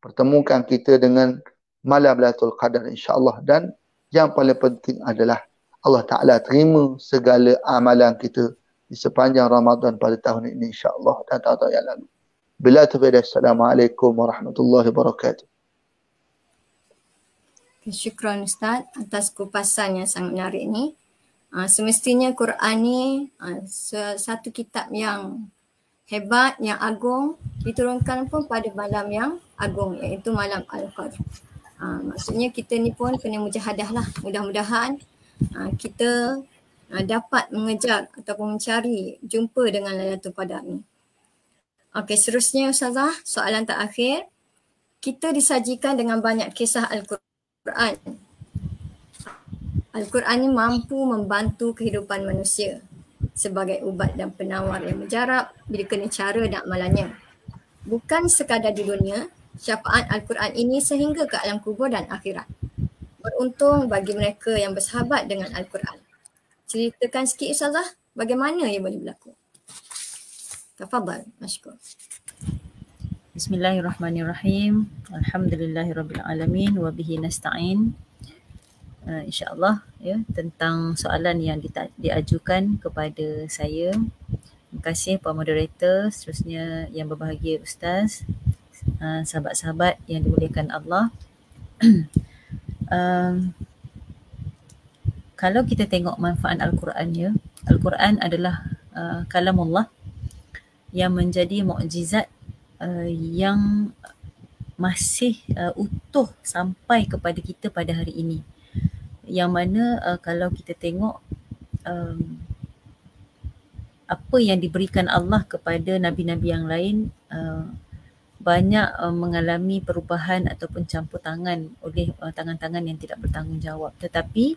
pertemukan kita dengan malam Lailatul Qadar, insya-Allah. Dan yang paling penting adalah Allah Ta'ala terima segala amalan kita di sepanjang Ramadan pada tahun ini, insya-Allah, dan tahun-tahun yang lalu. Bila taufiq, assalamualaikum warahmatullahi wabarakatuh. Syukran Ustaz atas kupasan yang sangat menarik ni. Semestinya Quran ni satu kitab yang hebat, yang agung, diturunkan pun pada malam yang agung, iaitu malam Al-Qadar. Maksudnya kita ni pun kena mujahadah lah. Mudah-mudahan kita dapat mengejar ataupun mencari jumpa dengan Lailatul Qadar ni. Okey, seterusnya Ustazah, soalan terakhir. Kita disajikan dengan banyak kisah Al-Quran. Al-Quran ni mampu membantu kehidupan manusia sebagai ubat dan penawar yang mujarab bila kena cara dan amalannya. Bukan sekadar di dunia, syafaat Al-Quran ini sehingga ke alam kubur dan akhirat. Beruntung bagi mereka yang bersahabat dengan Al-Quran. Ceritakan sikit Ustazah, bagaimana ia boleh berlaku? Tafadhal, masykur. Bismillahirrahmanirrahim. Alhamdulillahirabbil alamin wa bihi nasta'in. InsyaAllah tentang soalan yang diajukan kepada saya. Terima kasih Pak Moderator, seterusnya yang berbahagia Ustaz, sahabat-sahabat yang dimuliakan Allah. Kalau kita tengok manfaat Al-Quran, Al-Quran adalah kalamullah yang menjadi mukjizat yang masih utuh sampai kepada kita pada hari ini. Yang mana kalau kita tengok apa yang diberikan Allah kepada Nabi-Nabi yang lain, banyak mengalami perubahan ataupun campur tangan oleh tangan-tangan yang tidak bertanggungjawab. Tetapi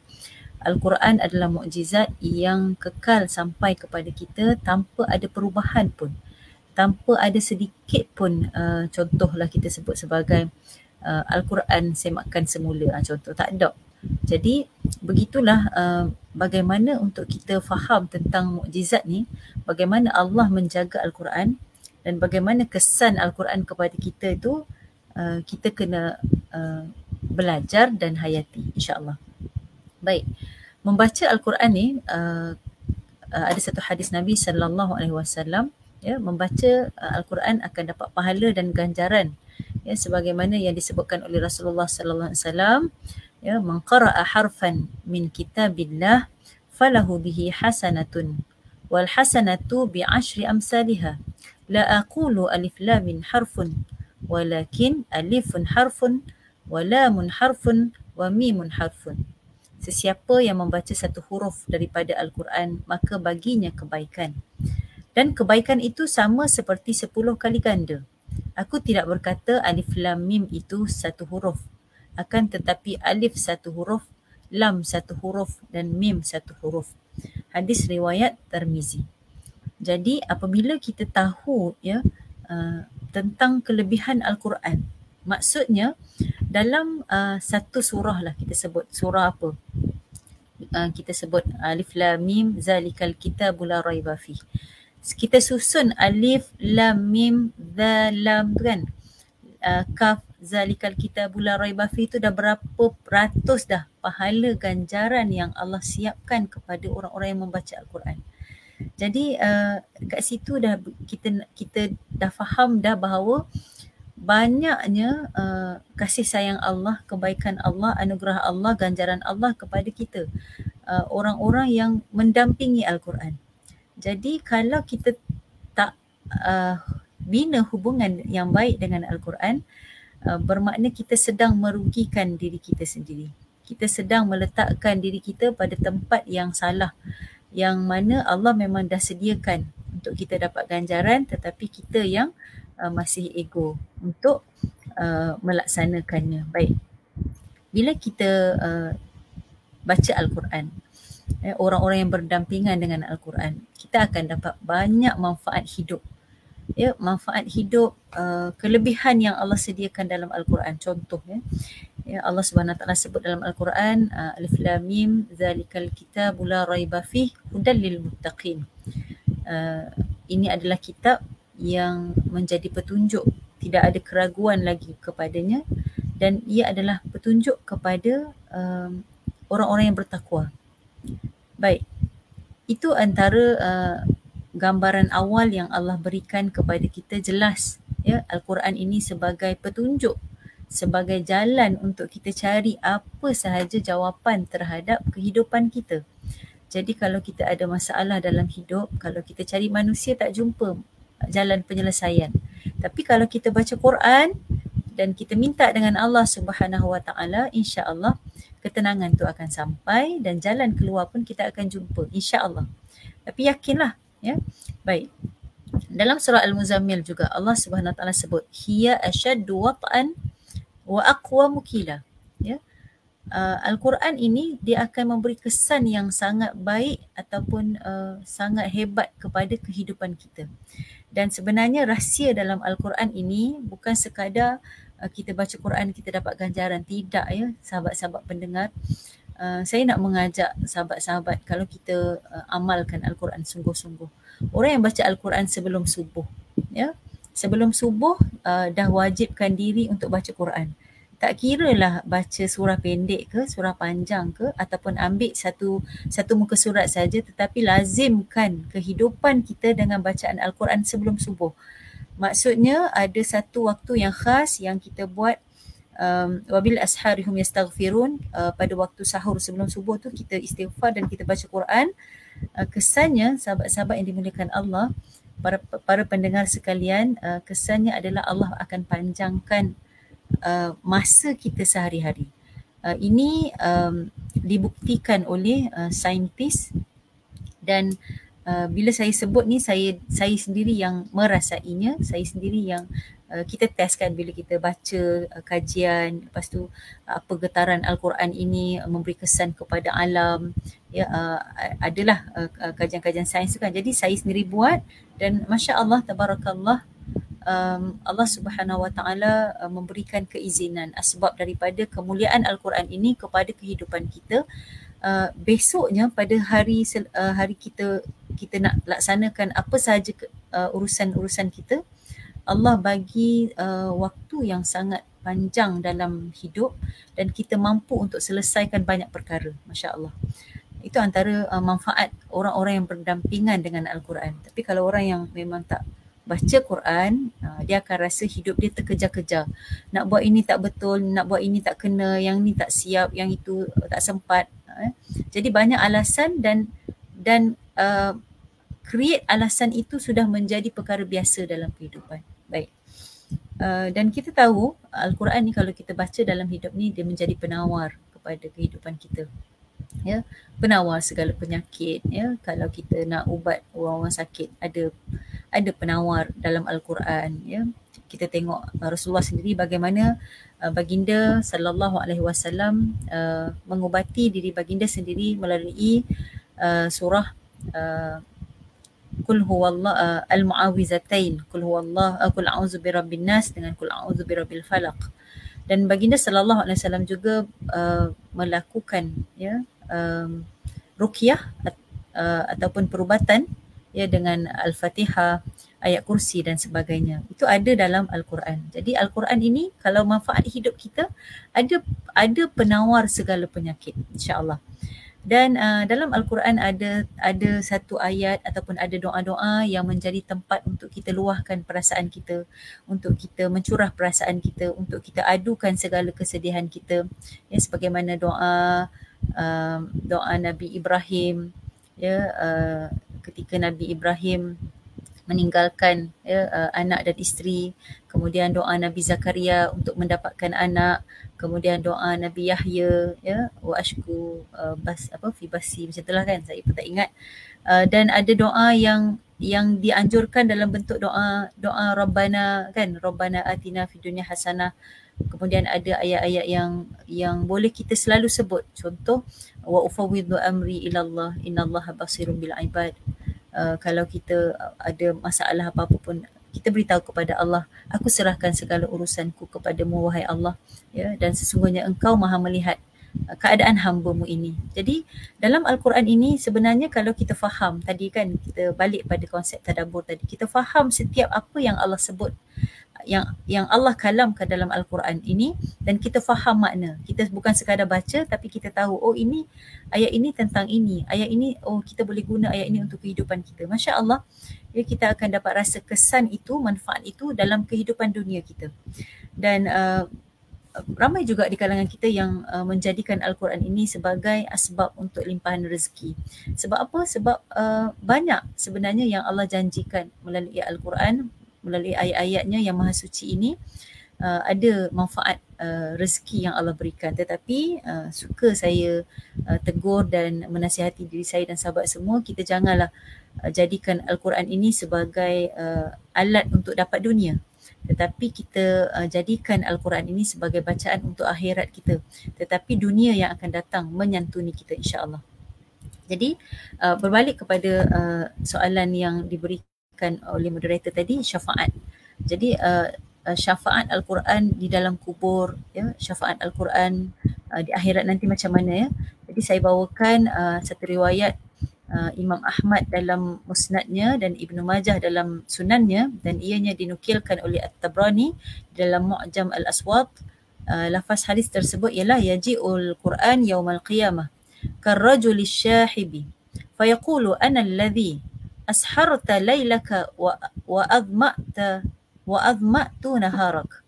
Al-Quran adalah mukjizat yang kekal sampai kepada kita tanpa ada perubahan pun. Tanpa ada sedikit pun, contohlah kita sebut sebagai Al-Quran semakan semula, contoh, tak ada. Jadi begitulah bagaimana untuk kita faham tentang mukjizat ni, bagaimana Allah menjaga Al-Quran dan bagaimana kesan Al-Quran kepada kita itu, kita kena belajar dan hayati, insya-Allah. Baik, membaca Al-Quran ni, ada satu hadis Nabi sallallahu alaihi wasallam, membaca Al-Quran akan dapat pahala dan ganjaran, sebagaimana yang disebutkan oleh Rasulullah sallallahu alaihi wasallam, man qara'a harfan min kitabillah falahu bihi hasanatun wal hasanatu bi 10 amsalha La aqulu alif lam min harfun walakin alifun harfun wa lamun harfun wa mimun harfun. Sesiapa yang membaca satu huruf daripada Al-Quran, maka baginya kebaikan. Dan kebaikan itu sama seperti 10 kali ganda. Aku tidak berkata alif lam mim itu satu huruf. Akan tetapi alif satu huruf, lam satu huruf dan mim satu huruf. Hadis riwayat Tirmizi. Jadi apabila kita tahu tentang kelebihan Al-Quran, maksudnya dalam satu surah lah kita sebut, surah apa? Kita sebut alif lam mim zalikal kitabu la raiba fi. Kita susun alif lam mim dha lam tu kan, kaf zalikal kitabu la raiba fi tu dah berapa ratus dah pahala ganjaran yang Allah siapkan kepada orang-orang yang membaca Al-Quran. Jadi kat situ dah kita dah faham dah bahawa banyaknya kasih sayang Allah, kebaikan Allah, anugerah Allah, ganjaran Allah kepada kita, orang-orang yang mendampingi Al-Quran. Jadi kalau kita tak bina hubungan yang baik dengan Al-Quran, bermakna kita sedang merugikan diri kita sendiri. Kita sedang meletakkan diri kita pada tempat yang salah, yang mana Allah memang dah sediakan untuk kita dapat ganjaran, tetapi kita yang masih ego untuk melaksanakannya. Baik, bila kita baca Al-Quran, orang-orang yang berdampingan dengan Al-Quran, kita akan dapat banyak manfaat hidup. Manfaat hidup, kelebihan yang Allah sediakan dalam Al-Quran. Contoh, Allah Subhanahu Wa Taala sebut dalam Al-Quran, alif lam mim zalikal kitabu la raiba fih hudal lil muttaqin. Ini adalah kitab yang menjadi petunjuk, tidak ada keraguan lagi kepadanya, dan ia adalah petunjuk kepada orang-orang yang bertakwa. Baik, itu antara gambaran awal yang Allah berikan kepada kita, jelas Al-Quran ini sebagai petunjuk, sebagai jalan untuk kita cari apa sahaja jawapan terhadap kehidupan kita. Jadi kalau kita ada masalah dalam hidup, kalau kita cari manusia tak jumpa jalan penyelesaian. Tapi kalau kita baca Quran dan kita minta dengan Allah Subhanahu Wa Taala, insya-Allah ketenangan tu akan sampai dan jalan keluar pun kita akan jumpa, insya-Allah. Tapi yakinlah, Baik. Dalam surah Al-Muzammil juga Allah Subhanahu Wa Taala sebut hiya ashaddu wat'an wa aqwamu qila. Al-Quran ini dia akan memberi kesan yang sangat baik ataupun sangat hebat kepada kehidupan kita. Dan sebenarnya rahsia dalam Al-Quran ini bukan sekadar kita baca Quran kita dapat ganjaran, tidak sahabat-sahabat pendengar. Saya nak mengajak sahabat-sahabat kalau kita amalkan Al-Quran sungguh-sungguh. Orang yang baca Al-Quran sebelum subuh, sebelum subuh dah wajibkan diri untuk baca Quran. Tak kiralah baca surah pendek ke, surah panjang ke, ataupun ambil satu muka surat saja, tetapi lazimkan kehidupan kita dengan bacaan Al-Quran sebelum subuh. Maksudnya ada satu waktu yang khas yang kita buat, wabil asharihum yastaghfirun, pada waktu sahur sebelum subuh tu kita istighfar dan kita baca Quran. Kesannya, sahabat-sahabat yang dimuliakan Allah, para pendengar sekalian, kesannya adalah Allah akan panjangkan masa kita sehari-hari. Ini dibuktikan oleh saintis, dan bila saya sebut ni, saya sendiri yang merasainya, saya sendiri yang kita testkan bila kita baca kajian, lepas tu apa getaran Al-Quran ini memberi kesan kepada alam, adalah kajian-kajian sains tu kan. Jadi saya sendiri buat, dan Masya Allah, Tabarakallah, Allah Subhanahu Wa Taala memberikan keizinan, asbab daripada kemuliaan Al-Quran ini kepada kehidupan kita. Besoknya pada hari kita nak laksanakan apa sahaja urusan-urusan kita, Allah bagi waktu yang sangat panjang dalam hidup dan kita mampu untuk selesaikan banyak perkara. Masya Allah. Itu antara manfaat orang-orang yang berdampingan dengan Al-Quran. Tapi kalau orang yang memang tak baca Quran, dia akan rasa hidup dia terkejar-kejar. Nak buat ini tak betul, nak buat ini tak kena, yang ni tak siap, yang itu tak sempat. Jadi banyak alasan dan create alasan itu sudah menjadi perkara biasa dalam kehidupan. Baik. Dan kita tahu Al-Quran ni kalau kita baca dalam hidup ni, dia menjadi penawar kepada kehidupan kita. Ya, penawar segala penyakit. Ya, kalau kita nak ubat orang-orang sakit, ada penawar dalam Al-Quran. Ya, kita tengok Rasulullah sendiri bagaimana baginda sallallahu alaihi wasallam mengubati diri baginda sendiri melalui surah Qul huwallah al-mu'awizatain, Qul huwallah, Qul a'udzu birabbin nas dengan Qul a'udzu birabbil falaq. Dan baginda sallallahu alaihi wasallam juga melakukan ruqyah ataupun perubatan ya dengan Al-Fatihah, ayat kursi dan sebagainya. Itu ada dalam Al-Quran. Jadi Al-Quran ini kalau manfaat hidup kita, ada penawar segala penyakit, insya-Allah. Dan dalam Al-Quran ada satu ayat ataupun ada doa-doa yang menjadi tempat untuk kita luahkan perasaan kita, untuk kita mencurah perasaan kita, untuk kita adukan segala kesedihan kita. Ya, sebagaimana doa Nabi Ibrahim, ya, ketika Nabi Ibrahim meninggalkan anak dan isteri, kemudian doa Nabi Zakaria untuk mendapatkan anak, kemudian doa Nabi Yahya, ya, wa ashku fi basi, macam itulah kan, saya pun tak ingat. Dan ada doa yang dianjurkan dalam bentuk doa Rabbana kan, Rabbana atina fid dunya hasanah. Kemudian ada ayat-ayat yang boleh kita selalu sebut, contoh wa ufawwidhu amri ilallah innallaha basirun bil ibad. Kalau kita ada masalah apa-apa pun, kita beritahu kepada Allah, aku serahkan segala urusanku kepadamu wahai Allah, ya, dan sesungguhnya engkau maha melihat keadaan hamba-Mu ini. Jadi dalam Al-Quran ini sebenarnya kalau kita faham, tadi kan kita balik pada konsep tadabbur tadi, kita faham setiap apa yang Allah sebut, yang Allah kalamkan dalam Al-Quran ini, dan kita faham makna. Kita bukan sekadar baca, tapi kita tahu, oh ini, ayat ini tentang ini, ayat ini, oh kita boleh guna ayat ini untuk kehidupan kita. Masya Allah, ya, kita akan dapat rasa kesan itu, manfaat itu dalam kehidupan dunia kita. Dan ramai juga di kalangan kita yang menjadikan Al-Quran ini sebagai asbab untuk limpahan rezeki. Sebab apa? Sebab banyak sebenarnya yang Allah janjikan melalui Al-Quran, melalui ayat-ayatnya yang maha suci ini, ada manfaat rezeki yang Allah berikan. Tetapi suka saya tegur dan menasihati diri saya dan sahabat semua, kita janganlah jadikan Al-Quran ini sebagai alat untuk dapat dunia, tetapi kita jadikan Al-Quran ini sebagai bacaan untuk akhirat kita, tetapi dunia yang akan datang menyantuni kita, insya-Allah. Jadi berbalik kepada soalan yang diberikan oleh moderator tadi, syafaat. Jadi syafaat Al-Quran di dalam kubur, ya, syafaat Al-Quran di akhirat nanti macam mana, ya. Jadi saya bawakan satu riwayat Imam Ahmad dalam musnadnya dan Ibnu Majah dalam sunannya, dan ianya dinukilkan oleh At-Tabrani dalam Mu'jam Al-Aswat. Lafaz hadis tersebut ialah yaji'ul Quran yaumal qiyamah karrajuli syahibi fayaqulu ana alladhi asharta laylaka wa adma'tu naharak.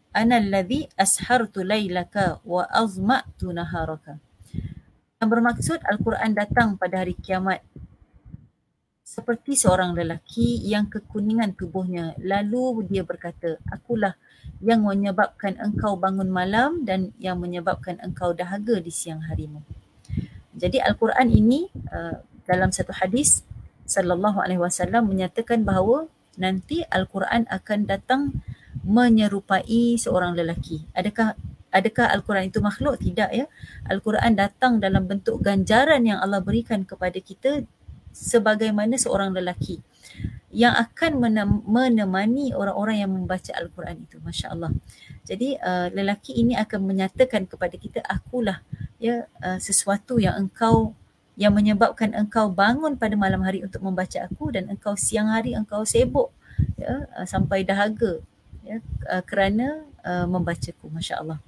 Ana alladhi ashartu laylaka wa azma'tu naharaka. Yang bermaksud Al-Quran datang pada hari kiamat seperti seorang lelaki yang kekuningan tubuhnya, lalu dia berkata, akulah yang menyebabkan engkau bangun malam dan yang menyebabkan engkau dahaga di siang harimu. Jadi Al-Quran ini dalam satu hadis sallallahu alaihi wasallam menyatakan bahawa nanti Al-Quran akan datang menyerupai seorang lelaki. Adakah Al-Quran itu makhluk? Tidak, ya. Al-Quran datang dalam bentuk ganjaran yang Allah berikan kepada kita sebagaimana seorang lelaki yang akan menemani orang-orang yang membaca Al-Quran itu. Masya Allah. Jadi lelaki ini akan menyatakan kepada kita, akulah, ya, sesuatu yang menyebabkan engkau bangun pada malam hari untuk membaca aku, dan engkau siang hari engkau sibuk, ya, sampai dahaga, ya, kerana membacaku. Masya Allah.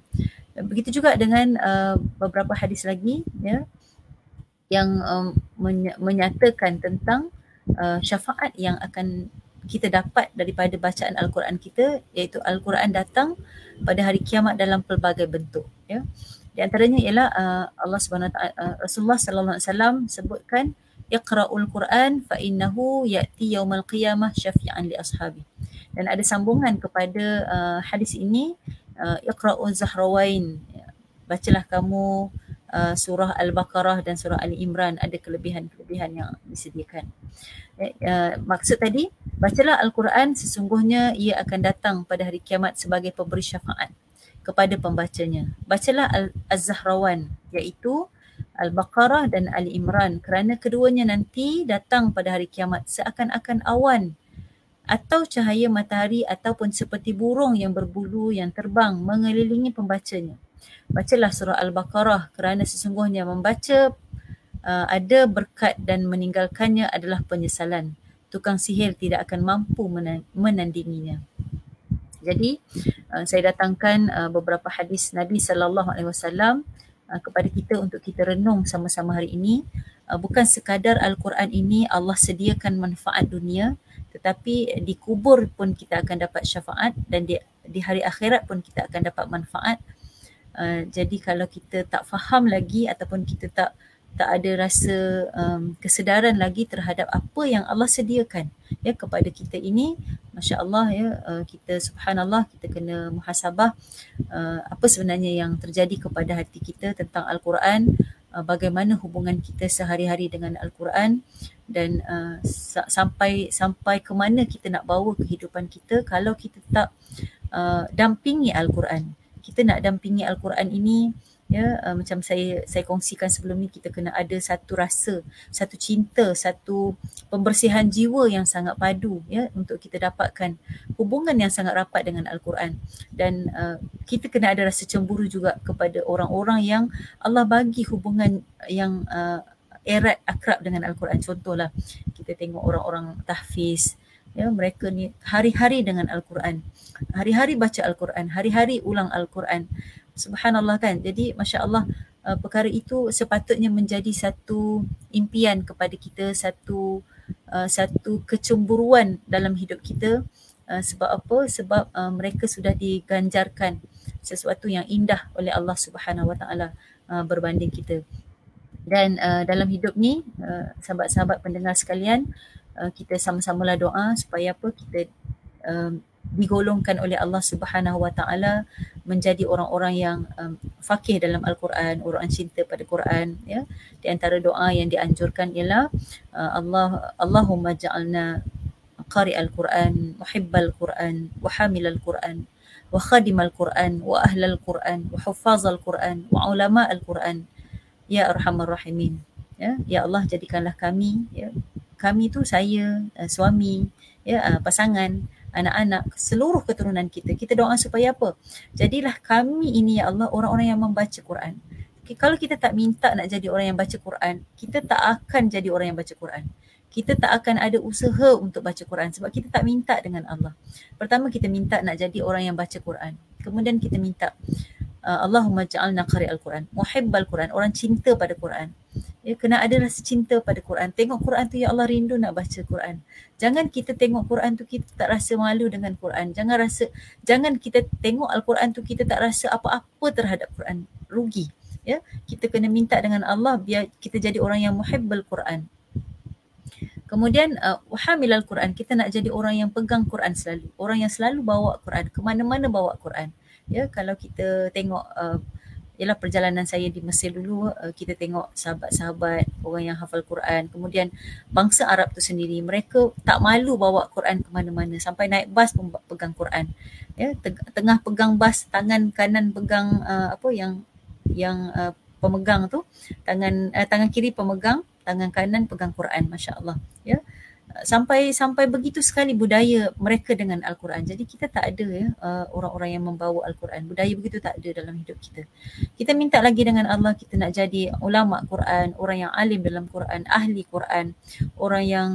Dan begitu juga dengan beberapa hadis lagi, ya, yang menyatakan tentang syafaat yang akan kita dapat daripada bacaan Al-Quran kita, iaitu Al-Quran datang pada hari kiamat dalam pelbagai bentuk, ya. Di antaranya ialah Allah Subhanahu Wa Taala, Rasulullah sallallahu alaihi wasallam sebutkan iqra'ul Quran fa innahu ya'ti yaumal qiyamah syafi'an li ashabi. Dan ada sambungan kepada hadis ini, iqra'uz zahrawain, bacalah kamu surah Al-Baqarah dan surah Ali Imran, ada kelebihan-kelebihan yang disediakan. Maksud tadi, bacalah Al-Quran, sesungguhnya ia akan datang pada hari kiamat sebagai pemberi syafaat kepada pembacanya. Bacalah Az-Zahrawan, iaitu Al-Baqarah dan Ali Imran, kerana keduanya nanti datang pada hari kiamat seakan-akan awan atau cahaya matahari ataupun seperti burung yang berbulu yang terbang mengelilingi pembacanya. Bacalah surah Al-Baqarah kerana sesungguhnya membaca ada berkat dan meninggalkannya adalah penyesalan. Tukang sihir tidak akan mampu menandinginya. Jadi saya datangkan beberapa hadis Nabi SAW kepada kita untuk kita renung sama-sama hari ini. Bukan sekadar Al-Quran ini Allah sediakan manfaat dunia, tetapi di kubur pun kita akan dapat syafaat dan di hari akhirat pun kita akan dapat manfaat. Jadi kalau kita tak faham lagi ataupun kita tak ada rasa kesedaran lagi terhadap apa yang Allah sediakan ya kepada kita ini, masya-Allah ya, kita subhanallah, kita kena muhasabah apa sebenarnya yang terjadi kepada hati kita tentang Al-Quran, bagaimana hubungan kita sehari-hari dengan Al-Quran, dan sampai ke mana kita nak bawa kehidupan kita kalau kita tak dampingi Al-Quran. Kita nak dampingi Al-Quran ini ya, macam saya kongsikan sebelum ni, kita kena ada satu rasa, satu cinta, satu pembersihan jiwa yang sangat padu ya, untuk kita dapatkan hubungan yang sangat rapat dengan Al-Quran. Dan kita kena ada rasa cemburu juga kepada orang-orang yang Allah bagi hubungan yang erat, akrab dengan Al-Quran. Contohlah, kita tengok orang-orang tahfiz ya, mereka ni hari-hari dengan Al-Quran, hari-hari baca Al-Quran, hari-hari ulang Al-Quran. Subhanallah kan. Jadi masya-Allah, perkara itu sepatutnya menjadi satu impian kepada kita, satu kecemburuan dalam hidup kita. Sebab apa? Sebab mereka sudah diganjarkan sesuatu yang indah oleh Allah Subhanahu Wa Taala berbanding kita. Dan dalam hidup ni, sahabat-sahabat pendengar sekalian, kita sama-samalah doa supaya apa? Kita digolongkan oleh Allah Subhanahu Wa Taala menjadi orang-orang yang faqih dalam Al-Quran, orang cinta pada Quran ya. Di antara doa yang dianjurkan ialah Allahumma ja'alna qari'al Quran, muhibbal Quran, wa hamilal Quran, wa khadimal Quran, wa ahlal Quran, wa huffazal Quran, wa ulama'al Quran ya arhamar rahimin. Ya Allah, jadikanlah kami ya, kami tu saya, suami ya, pasangan, anak-anak, seluruh keturunan kita. Kita doa supaya apa? Jadilah kami ini ya Allah orang-orang yang membaca Quran. Kalau kita tak minta nak jadi orang yang baca Quran, kita tak akan jadi orang yang baca Quran. Kita tak akan ada usaha untuk baca Quran sebab kita tak minta dengan Allah. Pertama kita minta nak jadi orang yang baca Quran. Kemudian kita minta Allahumma ja'alna qari'al Quran, muhibbal Quran, orang cinta pada Quran. Ya, kena ada rasa cinta pada Quran. Tengok Quran tu, ya Allah rindu nak baca Quran. Jangan kita tengok Quran tu kita tak rasa malu dengan Quran. Jangan kita tengok Al-Quran tu kita tak rasa apa-apa terhadap Quran. Rugi. Ya, kita kena minta dengan Allah biar kita jadi orang yang muhibbal Quran. Kemudian wahamilal Quran, kita nak jadi orang yang pegang Quran selalu. Orang yang selalu bawa Quran, ke mana-mana bawa Quran. Ya, kalau kita tengok ialah perjalanan saya di Mesir dulu, kita tengok sahabat-sahabat orang yang hafal Quran. Kemudian bangsa Arab tu sendiri, mereka tak malu bawa Quran ke mana-mana, sampai naik bas pun pegang Quran. Ya, tengah pegang bas, tangan kanan pegang pemegang tu, tangan kiri pemegang, tangan kanan pegang Quran, masya-Allah. Ya. Sampai begitu sekali budaya mereka dengan Al-Quran. Jadi kita tak ada ya, orang-orang yang membawa Al-Quran. Budaya begitu tak ada dalam hidup kita. Kita minta lagi dengan Allah, kita nak jadi ulama Quran, orang yang alim dalam Quran, ahli Quran, orang yang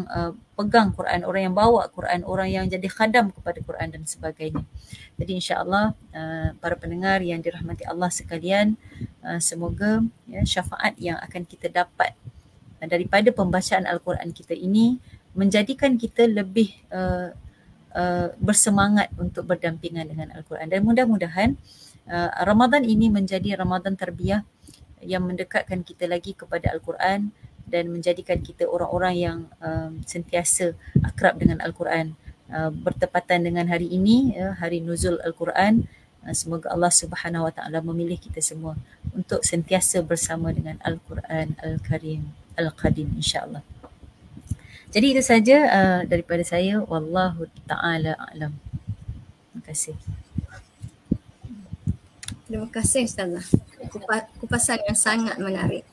pegang Quran, orang yang bawa Quran, orang yang jadi khadam kepada Quran dan sebagainya. Jadi insya-Allah para pendengar yang dirahmati Allah sekalian, semoga ya, syafaat yang akan kita dapat daripada pembacaan Al-Quran kita ini menjadikan kita lebih bersemangat untuk berdampingan dengan Al-Quran. Dan mudah-mudahan Ramadan ini menjadi Ramadan tarbiyah yang mendekatkan kita lagi kepada Al-Quran, dan menjadikan kita orang-orang yang sentiasa akrab dengan Al-Quran. Bertepatan dengan hari ini, hari nuzul Al-Quran, semoga Allah Subhanahu Wa Taala memilih kita semua untuk sentiasa bersama dengan Al-Quran Al-Karim Al-Qadim, insya-Allah. Jadi itu saja daripada saya. Wallahu taala a'lam. Terima kasih. Terima kasih Ustazah. Kupasan yang sangat menarik.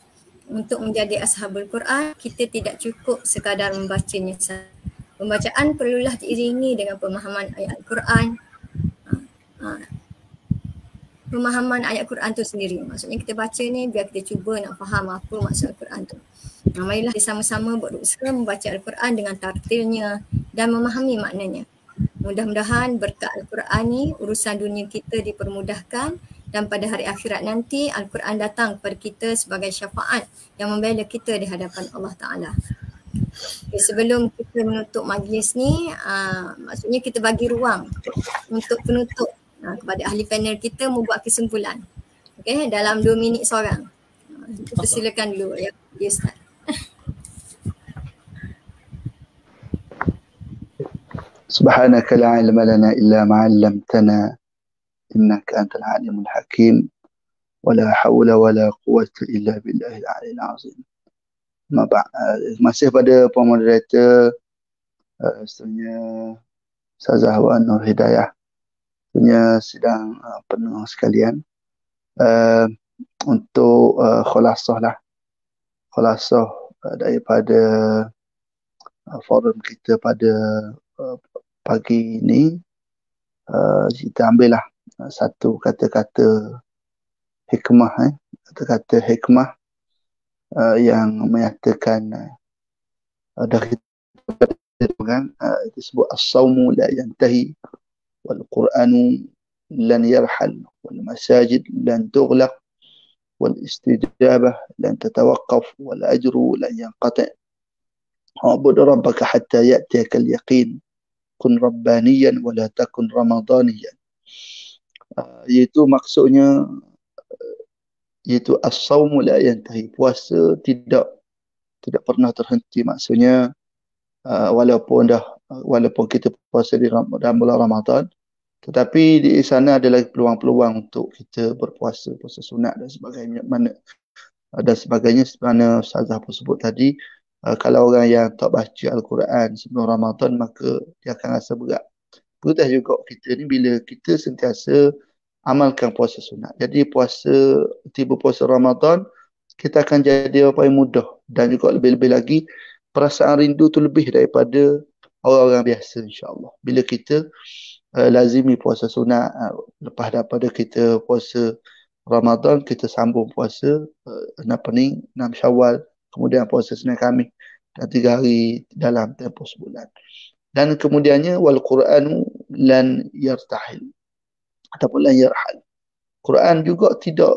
Untuk menjadi ashabul Quran, kita tidak cukup sekadar membacanya saja. Pembacaan perlulah diiringi dengan pemahaman ayat Al-Quran. Pemahaman ayat Quran tu sendiri. Maksudnya kita baca ni biar kita cuba nak faham apa maksud Al-Quran tu. Marilah kita sama-sama berusaha membaca Al-Quran dengan tartilnya dan memahami maknanya. Mudah-mudahan berkat Al-Quran ni urusan dunia kita dipermudahkan dan pada hari akhirat nanti Al-Quran datang kepada kita sebagai syafaat yang membela kita di hadapan Allah Ta'ala. Okay, sebelum kita menutup majlis ni, maksudnya kita bagi ruang untuk penutup kepada ahli panel kita membuat kesimpulan. Okay, dalam 2 minit seorang. Persilakan dulu ya Ustaz. سبحانك لا علم لنا إلا ما علمتنا إنك أنت العليم الحكيم ولا حول ولا قوة إلا بالله العلي العظيم. Masih pada pemoderator sebenarnya Ustazah Wa Nur Hidayah punya sidang penuh sekalian untuk khulasah daripada forum kita pada pagi ini. Kita ambillah satu kata-kata hikmah, kata-kata hikmah yang menyatakan dari disebut as-sawmu la yantahi wal qur'anu lan yarhal wal masajid lan tughlaq wal istijabah lan tatawaqqaf wal ajru lan yanqati' wa'bud rabbaka hatta ya'tiyaka al-yaqin kun rabbaniyan wa la takun ramadaniyan. Iaitu maksudnya iaitu as-sawmu la yantahi, puasa tidak pernah terhenti. Maksudnya walaupun kita puasa di dalam bulan Ramadan, tetapi di sana ada lagi peluang-peluang untuk kita berpuasa, puasa sunat dan sebagainya. Sebagaimana Ustazah pun sebut tadi, kalau orang yang tak baca Al-Quran sebelum Ramadan, maka dia akan rasa berat. Begitu juga kita ni bila kita sentiasa amalkan puasa sunat. Jadi tiba puasa Ramadan, kita akan jadi apa yang mudah. Dan juga lebih-lebih lagi, perasaan rindu tu lebih daripada orang-orang biasa, insya-Allah. Bila kita lazimi puasa sunat, lepas daripada kita puasa Ramadan, kita sambung puasa 6 Syawal, kemudian puasa Senin Khamis, dan 3 hari dalam tempoh sebulan. Dan kemudiannya wal Qur'anu lan yartahil ataupun lan yarhal. Quran juga tidak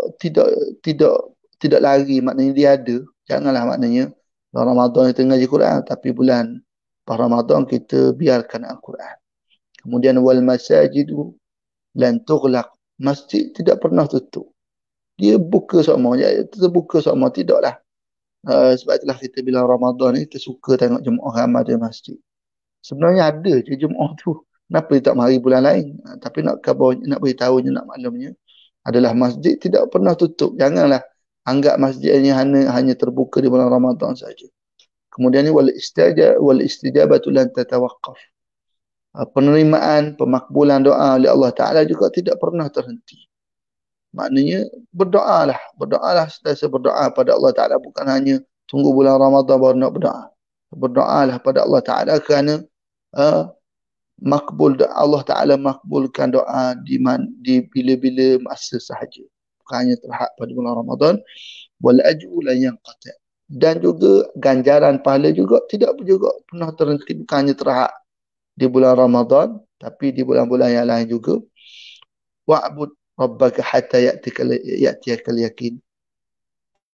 lari, maknanya dia ada. Janganlah maknanya bulan Ramadan kita ngaji Quran, tapi bulan Ramadan kita biarkan Al-Quran. Kemudian wal masajidu lan tughlaq. Masjid tidak pernah tutup. Dia buka semua, terbuka semua, tidaklah. Sebab itulah kita bila Ramadan ni kita suka tengok jemaah ramai di masjid. Sebenarnya ada je jemaah tu. Kenapa dia tak mari bulan lain? Tapi nak beritahunya, nak maklumnya adalah masjid tidak pernah tutup. Janganlah anggap masjid ini hanya terbuka di bulan Ramadan saja. Kemudian ni wal istijabatu lan tatawaqqaf. Penerimaan, pemakbulan doa oleh Allah Ta'ala juga tidak pernah terhenti. Maknanya berdoalah sentiasa berdoa pada Allah Ta'ala, bukan hanya tunggu bulan Ramadan baru nak berdoa. Berdoalah pada Allah Ta'ala kerana Allah Ta'ala makbulkan doa di bila-bila masa sahaja, bukan hanya terhad pada bulan Ramadan. Wal ajru la yanqati', dan juga ganjaran pahala juga tidak juga pernah terhenti, bukan hanya terhad di bulan Ramadan, tapi di bulan-bulan yang lain juga. Wa'bud rabbaka hatta ya'tiyakal yakin.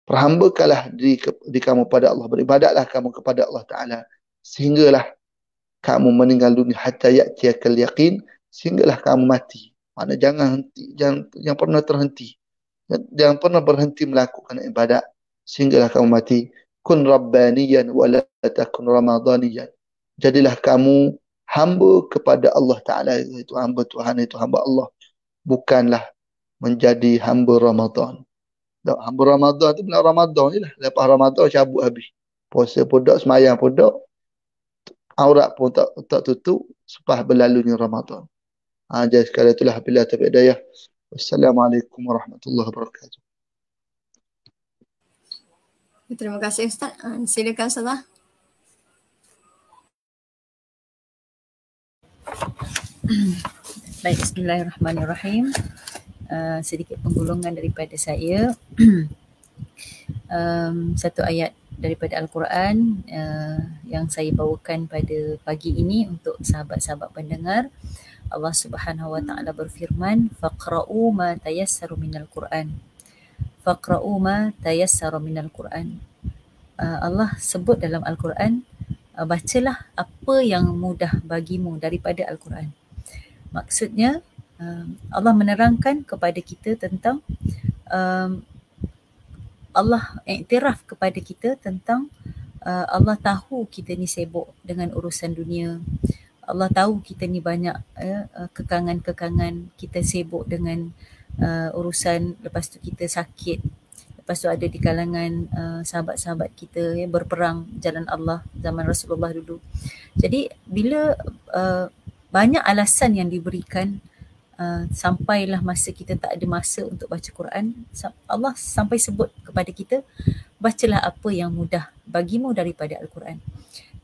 Perhambakanlah diri kamu pada Allah, beribadatlah kamu kepada Allah Ta'ala sehinggalah kamu meninggal dunia, hatta ya'tiyakal yakin, sehinggalah kamu mati. Maknanya jangan pernah terhenti. Jangan pernah berhenti melakukan ibadat sehinggalah kamu mati. kun rabbaniyan wa la takun ramadaniyan. Jadilah kamu hamba kepada Allah Ta'ala, itu hamba Tuhan, itu hamba Allah. Bukanlah menjadi hamba Ramadan. Tak, hamba Ramadan tu bulan Ramadan je lah. Lepas Ramadan cabut habis. Puasa pun tak, semayang pun tak, aurat pun tak tutup selepas berlalunya Ramadan. Jadi sekali itulah bila taufiq hidayah. Wassalamualaikum warahmatullahi wabarakatuh. Terima kasih Ustaz. Silakan Ustazah. Baik, bismillahirrahmanirrahim. Sedikit penggulungan daripada saya. Satu ayat daripada Al-Quran yang saya bawakan pada pagi ini untuk sahabat-sahabat pendengar. Allah Subhanahu wa taala berfirman, faqra'u ma tayassaru minal Quran. Faqra'u ma tayassaru minal Quran. Allah sebut dalam Al-Quran, bacalah apa yang mudah bagimu daripada Al-Quran. Maksudnya Allah menerangkan kepada kita tentang Allah iktiraf kepada kita tentang Allah tahu kita ni sibuk dengan urusan dunia. Allah tahu kita ni banyak kekangan-kekangan, kita sibuk dengan urusan, lepas tu kita sakit, lepas tu ada di kalangan sahabat-sahabat kita berperang jalan Allah zaman Rasulullah dulu. Jadi bila banyak alasan yang diberikan, sampailah masa kita tak ada masa untuk baca Quran, Allah sampai sebut kepada kita, bacalah apa yang mudah bagimu daripada Al-Quran.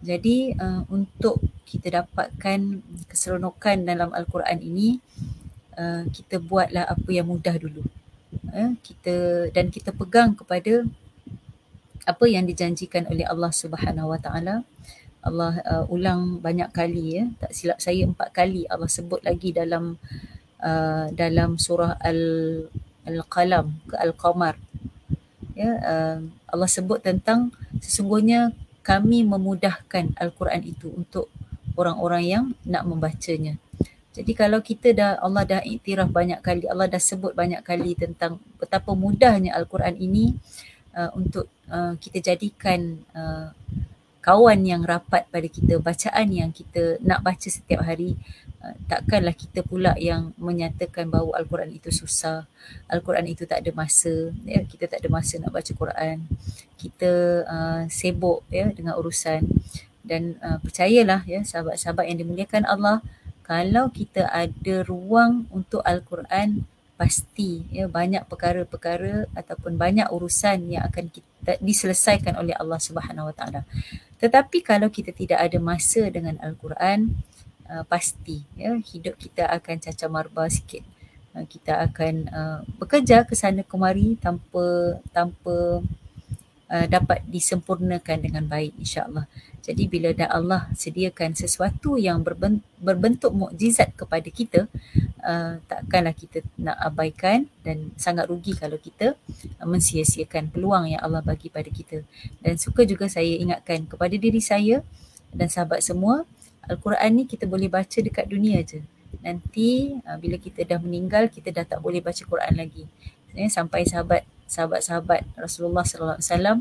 Jadi untuk kita dapatkan keseronokan dalam Al-Quran ini, kita buatlah apa yang mudah dulu. Kita pegang kepada apa yang dijanjikan oleh Allah Subhanahu wa taala. Allah ulang banyak kali, tak silap saya 4 kali Allah sebut lagi dalam surah Al-Qalam ke Al-Qamar. Allah sebut tentang sesungguhnya kami memudahkan Al-Quran itu untuk orang-orang yang nak membacanya. Jadi kalau Allah dah iktiraf banyak kali, Allah dah sebut banyak kali tentang betapa mudahnya Al-Quran ini untuk kita jadikan kawan yang rapat pada kita, bacaan yang kita nak baca setiap hari. Takkanlah kita pula yang menyatakan bahawa Al-Quran itu susah, Al-Quran itu tak ada masa, kita tak ada masa nak baca Quran, kita sibuk dengan urusan. Dan percayalah sahabat-sahabat yang dimuliakan Allah, kalau kita ada ruang untuk Al-Quran, pasti banyak perkara-perkara ataupun banyak urusan yang akan kita diselesaikan oleh Allah Subhanahu wa taala. Tetapi kalau kita tidak ada masa dengan Al-Quran, pasti hidup kita akan cacar marba sikit. Kita akan bekerja ke sana kemari tanpa dapat disempurnakan dengan baik, insya-Allah. Jadi bila dah Allah sediakan sesuatu yang berbentuk mukjizat kepada kita, takkanlah kita nak abaikan, dan sangat rugi kalau kita mensia-siakan peluang yang Allah bagi pada kita. Dan suka juga saya ingatkan kepada diri saya dan sahabat semua, Al-Quran ni kita boleh baca dekat dunia je. Nanti bila kita dah meninggal, kita dah tak boleh baca Quran lagi. Sampai sahabat-sahabat Rasulullah sallallahu alaihi wasallam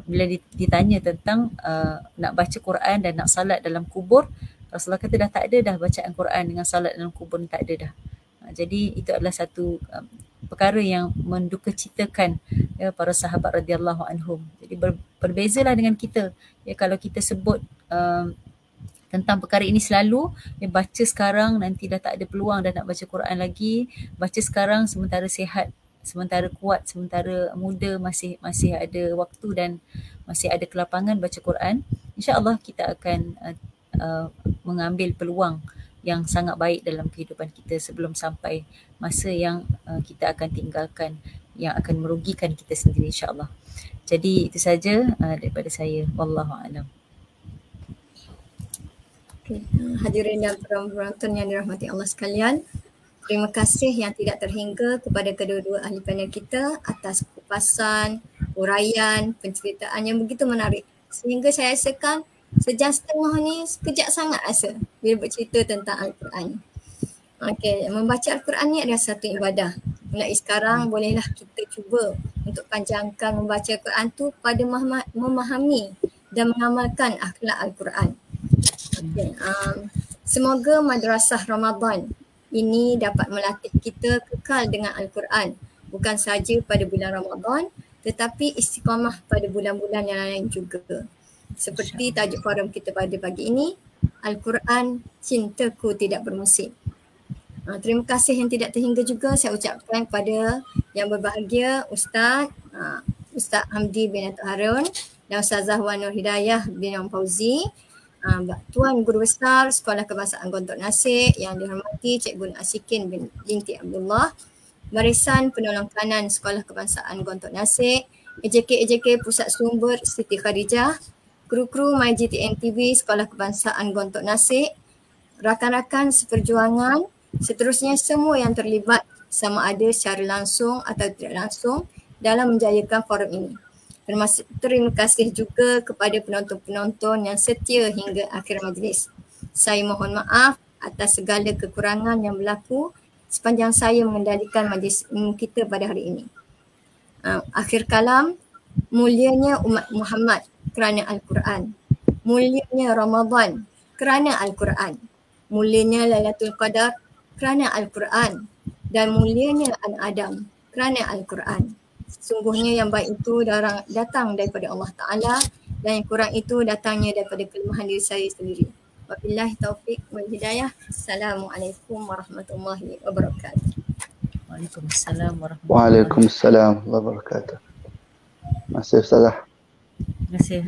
bila ditanya tentang nak baca Quran dan nak salat dalam kubur, Rasulullah kata dah tak ada dah bacaan Quran dengan salat dalam kubur, tak ada dah. Jadi itu adalah satu perkara yang mendukacitakan para sahabat radhiyallahu anhum. Jadi berbezalah dengan kita. Kalau kita sebut tentang perkara ini selalu, baca sekarang nanti dah tak ada peluang dah nak baca Quran lagi, baca sekarang sementara sihat, sementara kuat, sementara muda, masih ada waktu dan masih ada kelapangan baca Quran, insya-Allah kita akan mengambil peluang yang sangat baik dalam kehidupan kita sebelum sampai masa yang kita akan tinggalkan, yang akan merugikan kita sendiri, insya-Allah. Jadi itu saja daripada saya, wallahu a'lam. Hadirin dan penonton yang dirahmati Allah sekalian, terima kasih yang tidak terhingga kepada kedua-dua ahli panel kita atas kupasan, uraian, penceritaan yang begitu menarik. Sehingga saya rasakan sejam setengah ni sekejap sangat rasa bila bercerita tentang Al-Quran. Okey, membaca Al-Quran ni adalah satu ibadah. Mulai sekarang bolehlah kita cuba untuk panjangkan membaca Quran tu pada memahami dan mengamalkan akhlak Al-Quran. Okay. Semoga Madrasah Ramadan ini dapat melatih kita kekal dengan Al-Quran, bukan sahaja pada bulan Ramadan tetapi istiqamah pada bulan-bulan yang lain juga. Seperti tajuk forum kita pada pagi ini, Al-Quran Cintaku Tidak Bermusim. Terima kasih yang tidak terhingga juga saya ucapkan kepada yang berbahagia Ustaz Hamdi bin Atuk Harun dan Ustazah Wan Nur Hidayah bin Wan Fauzi, Tuan Guru Besar Sekolah Kebangsaan Gontok Nasik yang dihormati Cikgu Asikin binti Abdullah, Barisan Penolong Kanan Sekolah Kebangsaan Gontok Nasik, EJK Pusat Sumber Siti Khadijah, kru-kru MyGTN TV Sekolah Kebangsaan Gontok Nasik, rakan-rakan seperjuangan, seterusnya semua yang terlibat sama ada secara langsung atau tidak langsung dalam menjayakan forum ini. Terima kasih juga kepada penonton-penonton yang setia hingga akhir majlis. Saya mohon maaf atas segala kekurangan yang berlaku sepanjang saya mengendalikan majlis kita pada hari ini. Akhir kalam, mulianya umat Muhammad kerana Al-Quran, mulianya Ramadan kerana Al-Quran, mulianya Lailatul Qadar kerana Al-Quran, dan mulianya anak Adam kerana Al-Quran. Sesungguhnya yang baik itu datang daripada Allah Ta'ala dan yang kurang itu datangnya daripada kelemahan diri saya sendiri. Wabillahi taufiq wal hidayah. Assalamualaikum warahmatullahi wabarakatuh. Waalaikumsalam warahmatullahi wabarakatuh. Waalaikumsalam warahmatullahi wabarakatuh. Terima kasih Ustazah. Terima kasih.